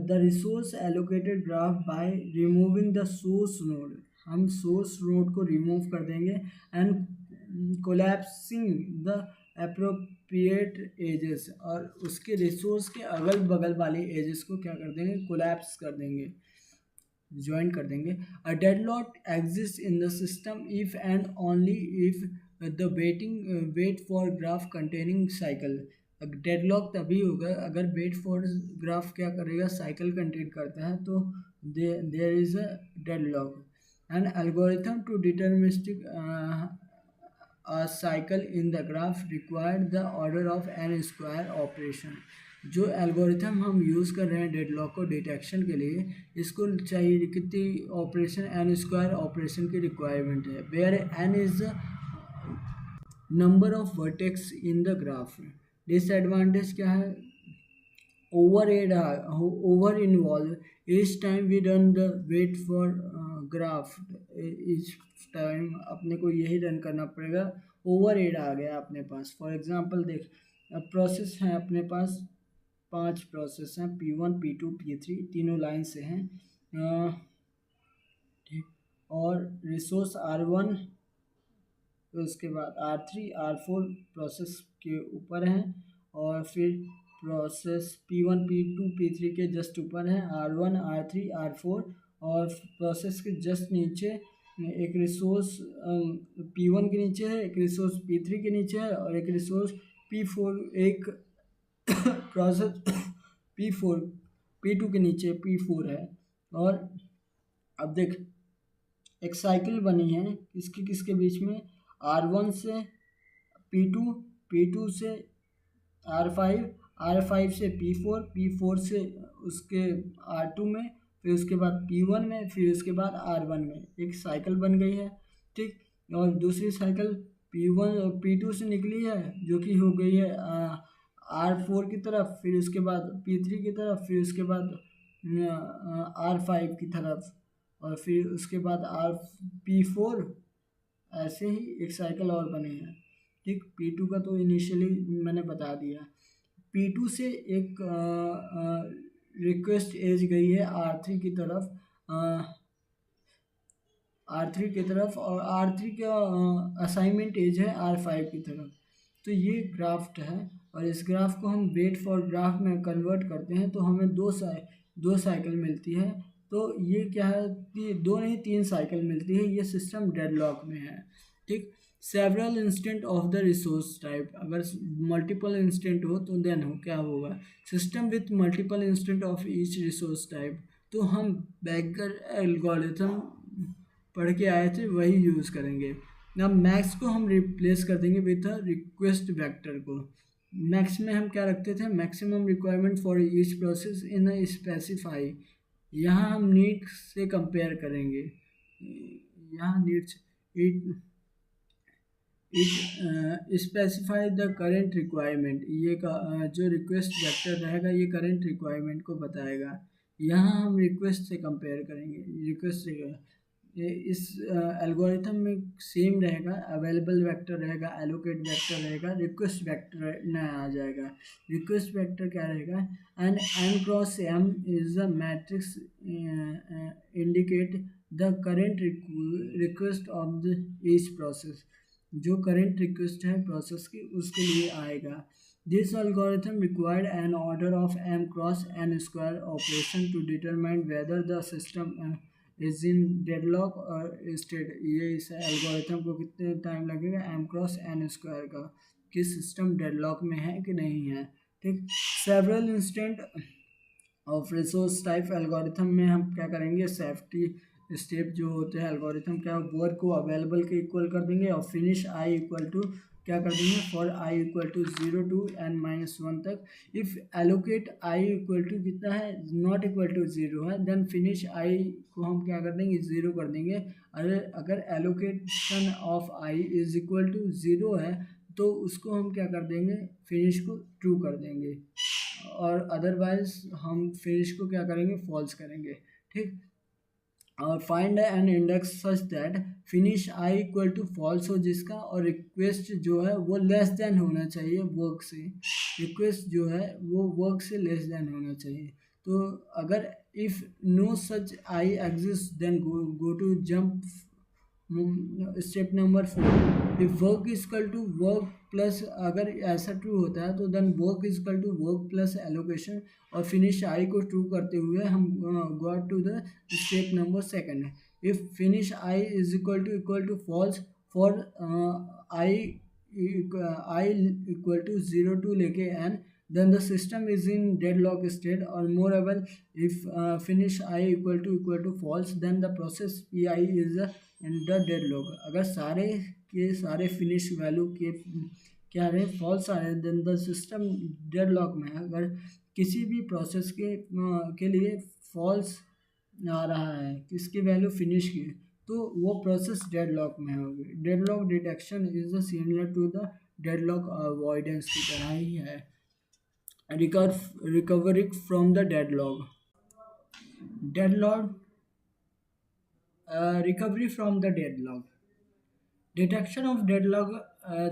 the resource allocated graph by removing the source node, हम सोर्स नोड को रिमूव कर देंगे and collapsing the appropriate edges, और उसके रिसोर्स के अगल बगल वाले एजेस को क्या कर देंगे, कोलैप्स कर देंगे, ज्वाइन कर देंगे। A deadlock exist in the system if and only if the wait for graph containing cycle. Deadlock तभी होगा अगर वेट फॉर ग्राफ क्या करेगा, साइकिल कंटेन करता है, तो there is a deadlock. An algorithm to deterministic a cycle in the graph required the order of n square operation. जो एल्गोरिथम हम यूज़ कर रहे हैं डेडलॉक को डिटेक्शन के लिए, इसको चाहिए कितनी ऑपरेशन, एन स्क्वायर ऑपरेशन की रिक्वायरमेंट है, where n is the number of vertex in the graph. Disadvantage क्या है, over involve each time we run the wait for graph, each time अपने को यही रन करना पड़ेगा, ओवर एड आ गया अपने पास। फॉर एग्जांपल देख, अब प्रोसेस हैं अपने पास, 5 प्रोसेस हैं, P1 P2 P3, तीनों लाइन से हैं, ठीक। और रिसोर्स R1, तो उसके बाद R3 R4 प्रोसेस के ऊपर हैं, और फिर प्रोसेस P1 P2 P3 के जस्ट ऊपर है R1 R3 R4, और प्रोसेस के जस्ट नीचे एक रिसोर्स P1 के नीचे है, एक रिसोर्स P3 के नीचे है, और एक रिसोर्स P4, एक प्रोसेस P4 P2 के नीचे P4 है। और अब देख, एक साइकिल बनी है किसके बीच में, R1 से P2, P2 से R5, R5 से P4, P4 से उसके R2 में, फिर उसके बाद P1 में, फिर उसके बाद R1 में, एक साइकिल बन गई है, ठीक। और दूसरी साइकिल P1 और P2 से निकली है, जो कि हो गई है R4 की तरफ, फिर उसके बाद P3 की तरफ, फिर उसके बाद R5 की तरफ, और फिर उसके बाद P4, ऐसे ही एक साइकिल और बनी है, ठीक। P2 का तो इनिशियली मैंने बता दिया। P2 से एक रिक्वेस्ट एज गई है R3 की तरफ, R3 की तरफ, और R3 का असाइनमेंट एज है R5 की तरफ। तो ये ग्राफ्ट है, और इस ग्राफ को हम वेट फॉर ग्राफ में कन्वर्ट करते हैं, तो हमें दो साइकिल मिलती है। तो ये क्या है कि 2 नहीं 3 साइकिल मिलती है, ये सिस्टम डेडलॉक में है, ठीक। Several instant of the resource type, अगर मल्टीपल इंस्टेंट हो तो देन हो क्या होगा, system with multiple instant of each resource type. तो हम बैगर एल्गोरिथम पढ़ के आए थे, वही यूज़ करेंगे। अब मैक्स को हम रिप्लेस कर देंगे विथ अ रिक्वेस्ट वेक्टर को। मैक्स में हम क्या रखते थे, maximum requirement for each process in a specify, यहाँ हम नीड से कंपेयर करेंगे, यहाँ needs it specify the current requirement, ये जो रिक्वेस्ट वेक्टर रहेगा ये करेंट रिक्वायरमेंट को बताएगा। यहाँ हम रिक्वेस्ट से कंपेयर करेंगे, रिक्वेस्ट से इस एल्गोरिथम में सेम रहेगा, अवेलेबल वेक्टर रहेगा, एलोकेट वेक्टर रहेगा, रिक्वेस्ट वेक्टर नया आ जाएगा। रिक्वेस्ट वेक्टर क्या रहेगा, n cross m is a matrix indicate the current request of the each process, जो करेंट रिक्वेस्ट है प्रोसेस की उसके लिए आएगा। This algorithm required an order of m cross n square operation to determine whether the system is in deadlock और स्टेट। ये इस एल्गोरिथम को कितने टाइम लगेगा, एम क्रॉस एन स्क्वायर का, कि सिस्टम डेडलॉक में है कि नहीं है, ठीक। Several instant of resource type algorithm में हम क्या करेंगे, सेफ्टी स्टेप जो होते हैं एल्गोरिथम क्या, वर्क को अवेलेबल के इक्वल कर देंगे, और फिनिश आई इक्वल टू क्या कर देंगे, for I equal to 0 to n-1 तक। If allocate i equal to कितना है, नॉट इक्वल टू 0 है, देन फिनिश आई को हम क्या कर देंगे, 0 कर देंगे। अगर allocation of i is equal to 0 है तो उसको हम क्या कर देंगे, फिनिश को ट्रू कर देंगे, और अदरवाइज हम फिनिश को क्या करेंगे, फॉल्स करेंगे, ठीक। और find an index such that finish i equal to false हो जिसका, और रिक्वेस्ट जो है वो लेस देन होना चाहिए वर्क से, रिक्वेस्ट जो है वो वर्क से लेस देन होना चाहिए। तो अगर if no such I exist then go to jump step number 4, if work is equal to work plus, अगर ऐसा ट्रू होता है तो then work is equal to work plus allocation, और फिनिश आई को ट्रू करते हुए हम got to the step number second है। If finish I is equal to false for I equal to 0 to लेके N, then the system is in deadlock state, or moreover if finish I equal to false, then the process pi is in the deadlock। अगर सारे के सारे फिनिश वैल्यू के क्या है फॉल्स आ रहे हैं, देन द सिस्टम डेडलॉक में है। अगर किसी भी प्रोसेस के लिए फॉल्स आ रहा है, किसकी वैल्यू फिनिश की, तो वो प्रोसेस डेडलॉक में होगी। Deadlock detection is similar to the deadlock avoidance की तरह ही है। Recovering from the deadlock. Deadlock, recovery from the deadlock. Detection of deadlock,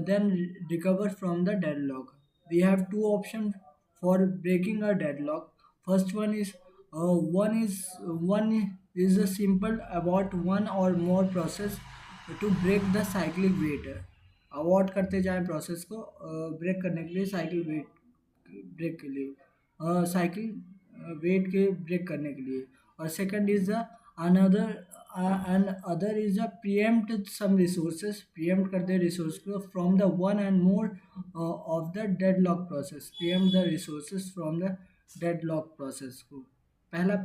then recover from the deadlock. We have two options for breaking a deadlock. First one is a simple about one or more process to break the cyclic wait। Avoid करते जाएं प्रोसेस को ब्रेक करने के लिए, साइकिल वेट ब्रेक के लिए, साइकिल वेट के ब्रेक करने के लिए। और second is the other is the preempt some resources, preempt कर दे रिसोर्स को from the one and more of the deadlock process, preempt the resources from the deadlock process को। पहला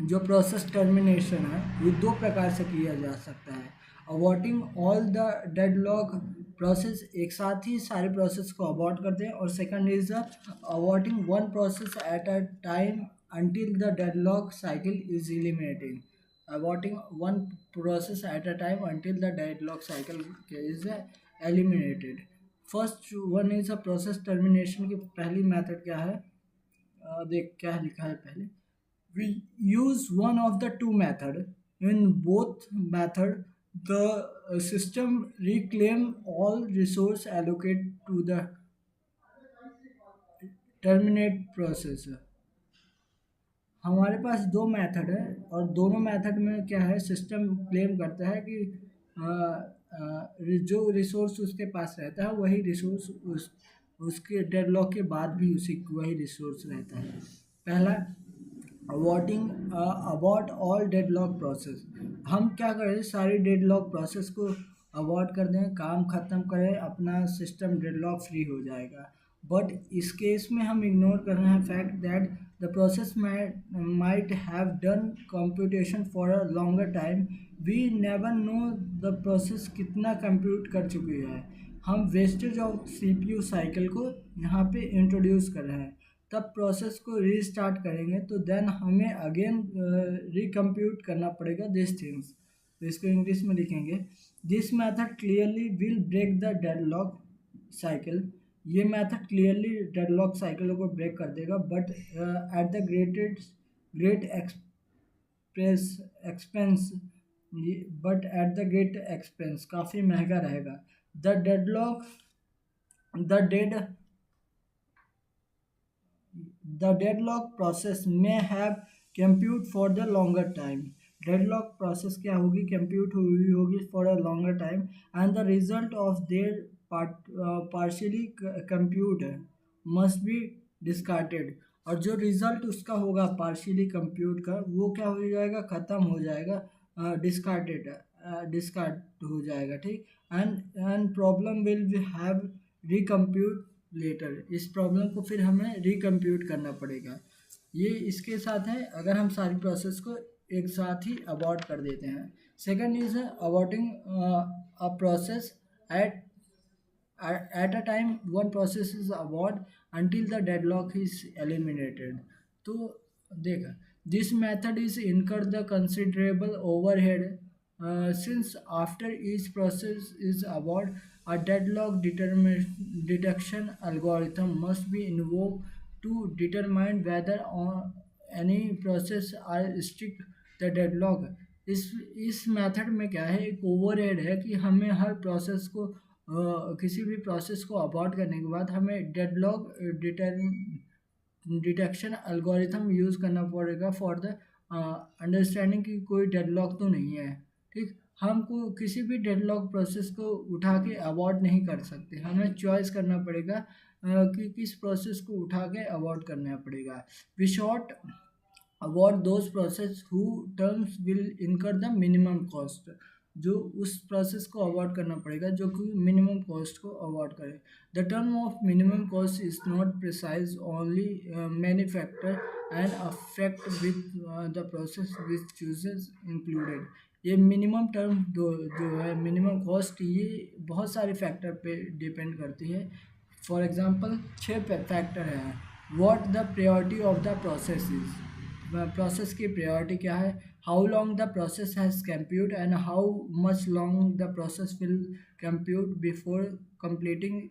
जो प्रोसेस टर्मिनेशन है वो दो प्रकार से किया जा सकता है। अबॉर्टिंग ऑल द डेडलॉक प्रोसेस, एक साथ ही सारे प्रोसेस को अबॉर्ट करते हैं। और second is aborting one process at a time until the deadlock cycle is eliminated। Aborting one process at a time until the deadlock cycle is eliminated। First one is a process termination की पहली मेथड क्या है, देख क्या लिखा है पहले। We use one of the two method। In both method, the system reclaim all resource allocated to the terminate process। हमारे पास दो मेथड है और दोनों मेथड में क्या है, सिस्टम क्लेम करता है कि जो रिसोर्स उसके पास रहता है वही रिसोर्स उसके डेडलॉक के बाद भी उसी वही रिसोर्स रहता है। पहला awarding abort all deadlock process, हम क्या करें सारी डेडलॉक प्रोसेस को अवॉर्ड कर दें, काम ख़त्म करें, अपना सिस्टम डेडलॉक फ्री हो जाएगा। बट इस केस में हम इग्नोर कर रहे हैं fact that the process might have done computation for a longer time. We never know the process कितना कंप्यूट कर चुकी है। हम वेस्टेज ऑफ सीपीयू साइकिल को यहाँ पे इंट्रोड्यूस कर रहे हैं। तब प्रोसेस को रीस्टार्ट करेंगे तो देन हमें अगेन रिकम्प्यूट करना पड़ेगा दिस थिंग्स। तो इसको इंग्लिश में लिखेंगे, this method clearly will break the deadlock cycle. ये मेथड क्लियरली डेडलॉक साइकिल को ब्रेक कर देगा, but at the great expense, but at the great expense, काफ़ी महंगा रहेगा। द डेडलॉक प्रोसेस में have compute for the longer time. Deadlock process क्या होगी, कंप्यूट हुई होगी for a longer time, and the result of their partially compute must be discarded. और जो रिजल्ट उसका होगा पार्शियली कंप्यूट का वो क्या हो जाएगा, ख़त्म हो जाएगा, डिस्कार्ड हो जाएगा। ठीक, and problem will have recompute later. इस प्रॉब्लम को फिर हमें रिकम्प्यूट करना पड़ेगा। ये इसके साथ है अगर हम सारी प्रोसेस को एक साथ ही अबॉर्ट कर देते हैं। Second is aborting a process at a time one process is abort until the deadlock is eliminated। तो देखा, this method is incur the considerable overhead since after each process is abort a deadlock detection algorithm must be invoked to determine whether any process are strict the deadlock। इस मेथड में क्या है, एक ओवरहेड है कि हमें हर प्रोसेस को किसी भी प्रोसेस को अबॉर्ट करने के बाद हमें डेडलॉक डिटेक्शन एल्गोरिथम यूज़ करना पड़ेगा फॉर द अंडरस्टैंडिंग कि कोई डेडलॉक तो नहीं है। ठीक, हमको किसी भी डेडलॉक प्रोसेस को उठा के अवॉइड नहीं कर सकते, हमें चॉइस करना पड़ेगा कि किस प्रोसेस को उठा के अवॉइड करना पड़ेगा। We short avoid those process who terms will incur the minimum cost, जो उस प्रोसेस को अवॉइड करना पड़ेगा जो कि मिनिमम कॉस्ट को अवॉइड करे। The term of minimum cost is not precise only many factor and affect with the process which chooses included. ये मिनिमम टर्म जो है मिनिमम कॉस्ट, ये बहुत सारे फैक्टर पे डिपेंड करती है। फॉर एग्जांपल 6 फैक्टर हैं। What the priority of the process is, process की प्रायोरिटी क्या है, how long the process has compute and how much long the process will compute before completing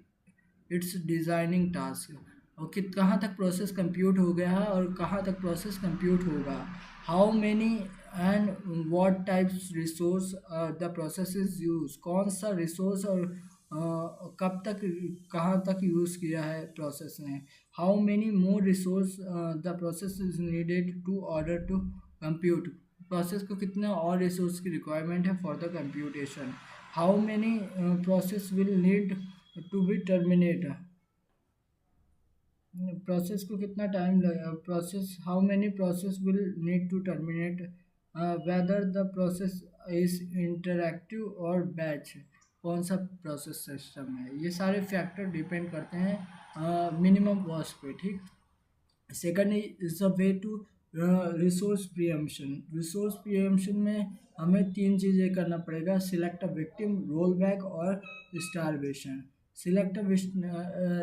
it's designing task, और कहाँ तक प्रोसेस कंप्यूट हो गया है और कहाँ तक प्रोसेस कंप्यूट होगा। How many and what types resource the process is use, कौन सा रिसोर्स और कब तक कहाँ तक यूज़ किया है प्रोसेस ने। How many more resource the process is needed to order to compute, process को कितना और रिसोर्स की रिक्वायरमेंट है for the computation. How many process will need to be terminate, process को कितना टाइम लगेगा, process how many process will need to terminate, whether the process is interactive और बैच, कौन सा प्रोसेस सिस्टम है। ये सारे फैक्टर डिपेंड करते हैं मिनिमम कॉस्ट पे, ठीक। Second is the way to resource preemption. Resource preemption में हमें 3 चीज़ें करना पड़ेगा, select a victim, roll back और स्टारवेशन। सिलेक्ट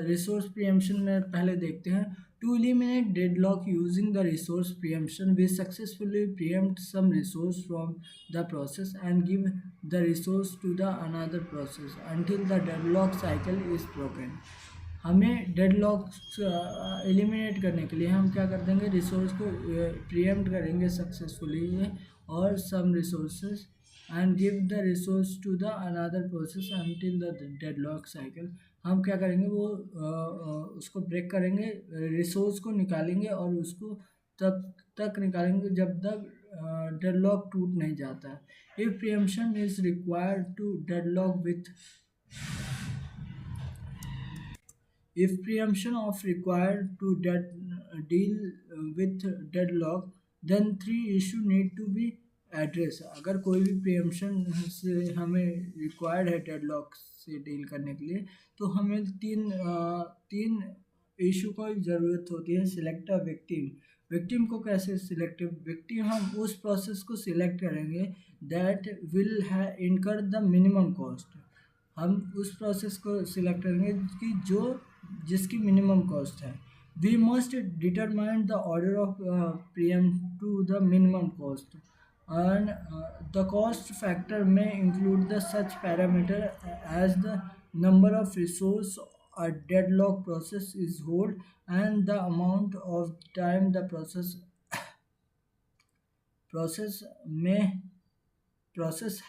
रिसोर्स प्रियम्पशन में पहले देखते हैं। To eliminate deadlock using the resource preemption we successfully preempt some resource from the process and give the resource to the another process until the deadlock cycle is broken. हमें डेडलॉक्स एलिमिनेट करने के लिए हम क्या कर देंगे, रिसोर्स को प्रीएम्प्ट करेंगे सक्सेसफुली और some resources and give the resource to the another process until the deadlock cycle. हम क्या करेंगे, वो उसको ब्रेक करेंगे, रिसोर्स को निकालेंगे और उसको तब तक निकालेंगे जब तक डेडलॉक टूट नहीं जाता। If preemption is required to deadlock with, if preemption of required to deal with deadlock, then 3 issue need to be addressed। अगर कोई भी preemption से हमें required है deadlock से डील करने के लिए, तो हमें तीन इशू को ज़रूरत होती है। सिलेक्ट अ विक्टिम, विक्टिम को कैसे सिलेक्ट, विक्टिम हम उस प्रोसेस को सिलेक्ट करेंगे that will incur the minimum cost. हम उस प्रोसेस को सिलेक्ट करेंगे कि जो जिसकी मिनिमम कॉस्ट है। We must determine the order of preempt to the minimum cost and the cost factor में include the such parameter as the number of resource a deadlock process is hold and the amount of time the process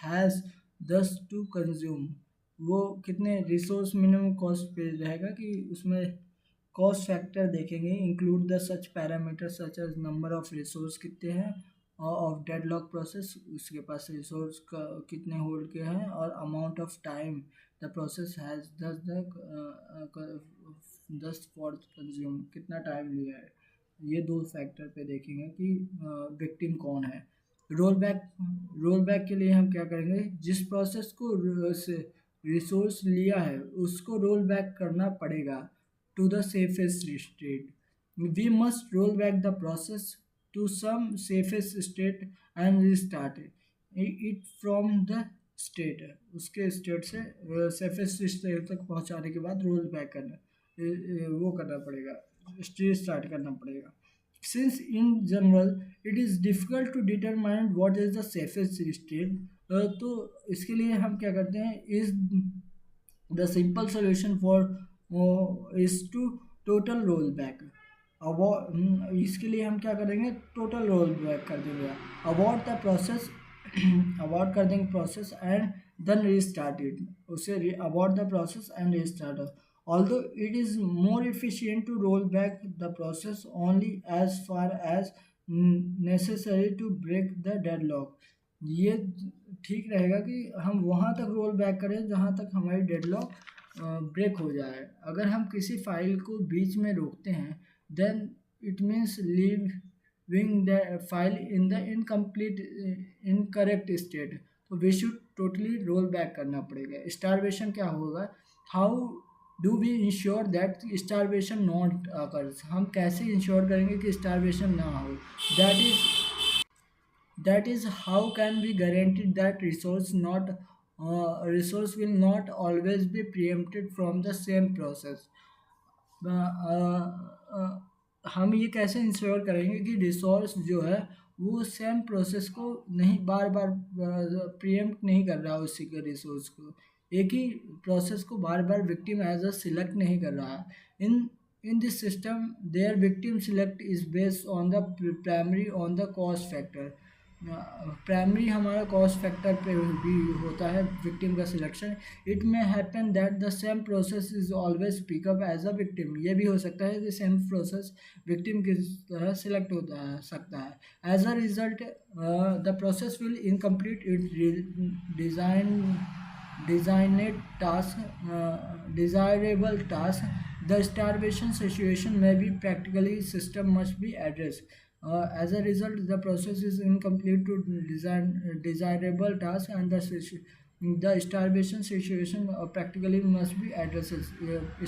has thus to consume। वो कितने रिसोर्स मिनिमम कॉस्ट पे रहेगा कि उसमें कॉस्ट फैक्टर देखेंगे, include the such parameter such as number of resource कितने हैं ऑफ डेडलॉक प्रोसेस, उसके पास रिसोर्स का कितने होल्ड के हैं, और amount of time the process has दस फॉर कंज्यूम, कितना टाइम लिया है। ये 2 फैक्टर पे देखेंगे कि विक्टिम कौन है। रोल बैक के लिए हम क्या करेंगे, जिस प्रोसेस को रिसोर्स लिया है उसको रोल बैक करना पड़ेगा to the safest state. We must roll back the process to some safest state and restart it from the state, उसके स्टेट से सेफेस्ट स्टेट तक पहुंचाने के बाद रोल बैक करना वो करना पड़ेगा, स्टार्ट करना पड़ेगा। Since in general it is difficult to determine what is the safest state, तो इसके लिए हम क्या करते हैं, is the simple solution for is to total roll back। अब इसके लिए हम क्या करेंगे, टोटल रोल बैक कर देंगे, अवॉइड द प्रोसेस अवॉइड कर देंगे process and then restart it, उसे avoid the process and restart. Although it is more efficient to roll back the process only as far as necessary to break the deadlock। ये ठीक रहेगा कि हम वहाँ तक रोल बैक करें जहाँ तक हमारी डेडलॉक ब्रेक हो जाए। अगर हम किसी फाइल को बीच में रोकते हैं then it means leaving the file in the incomplete incorrect state, तो we should totally roll back करना पड़ेगा। स्टारवेशन क्या होगा, how do we ensure that starvation not occurs, हम कैसे इंश्योर करेंगे कि स्टारवेशन ना हो, that is how can we guarantee that resource will not always be preempted from the same process। हम ये कैसे इंश्योर करेंगे कि रिसोर्स जो है वो सेम प्रोसेस को नहीं बार बार प्रीएम्प्ट नहीं कर रहा है, उसी के रिसोर्स को एक ही प्रोसेस को बार बार विक्टिम एज अ सिलेक्ट नहीं कर रहा है। In this system their victim select is based on the primary on the cost factor. Primary हमारा कॉस्ट फैक्टर पे भी होता है विक्टिम का selection. It may happen that the same process is always pick up as a victim, ये भी हो सकता है कि सेम प्रोसेस विक्टिम की तरह सिलेक्ट होता है सकता है। As a result the process will incomplete it designed task desirable task। The starvation situation may be practically system must be addressed। As a result, the process is incomplete to design desirable task, and the starvation situation practically must be addressed।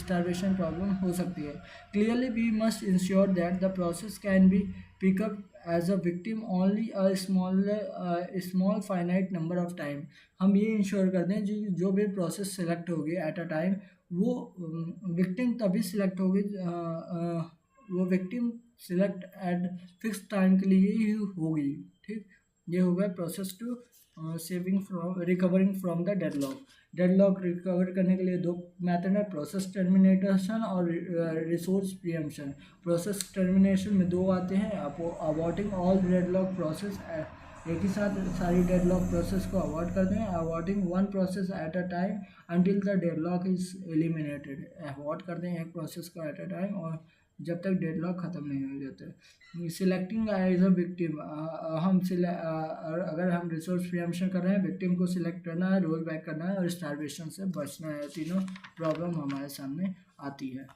Starvation problem हो सकती है। Clearly, we must ensure that the process can be pick up as a victim only a small finite number of time। हम ये इंश्योर कर दें जो भी प्रोसेस सेलेक्ट होगी एट अ टाइम वो विक्टिम तभी सिलेक्ट होगी, वो victim select at fix time के लिए ही होगी। ठीक, ये हो गया process to saving from recovering from the deadlock. Deadlock recover करने के लिए दो मेथड है, प्रोसेस टर्मिनेशन और रिसोर्स प्रीएम्पशन। प्रोसेस टर्मिनेशन में दो आते हैं, अवॉइडिंग ऑल डेडलॉक प्रोसेस, एक ही साथ सारी डेडलॉक प्रोसेस को अवॉइड करते हैं। Avoiding one process at a time until the deadlock is eliminated, avoid करते हैं एक प्रोसेस को एट अ टाइम और जब तक डेडलॉक ख़त्म नहीं हो जाते। सिलेक्टिंग एज अ विक्टिम, अगर हम रिसोर्स प्रीएम्पशन कर रहे हैं, विक्टिम को सिलेक्ट करना है, रोल बैक करना है और स्टारवेशन से बचना है, तीनों प्रॉब्लम हमारे सामने आती है।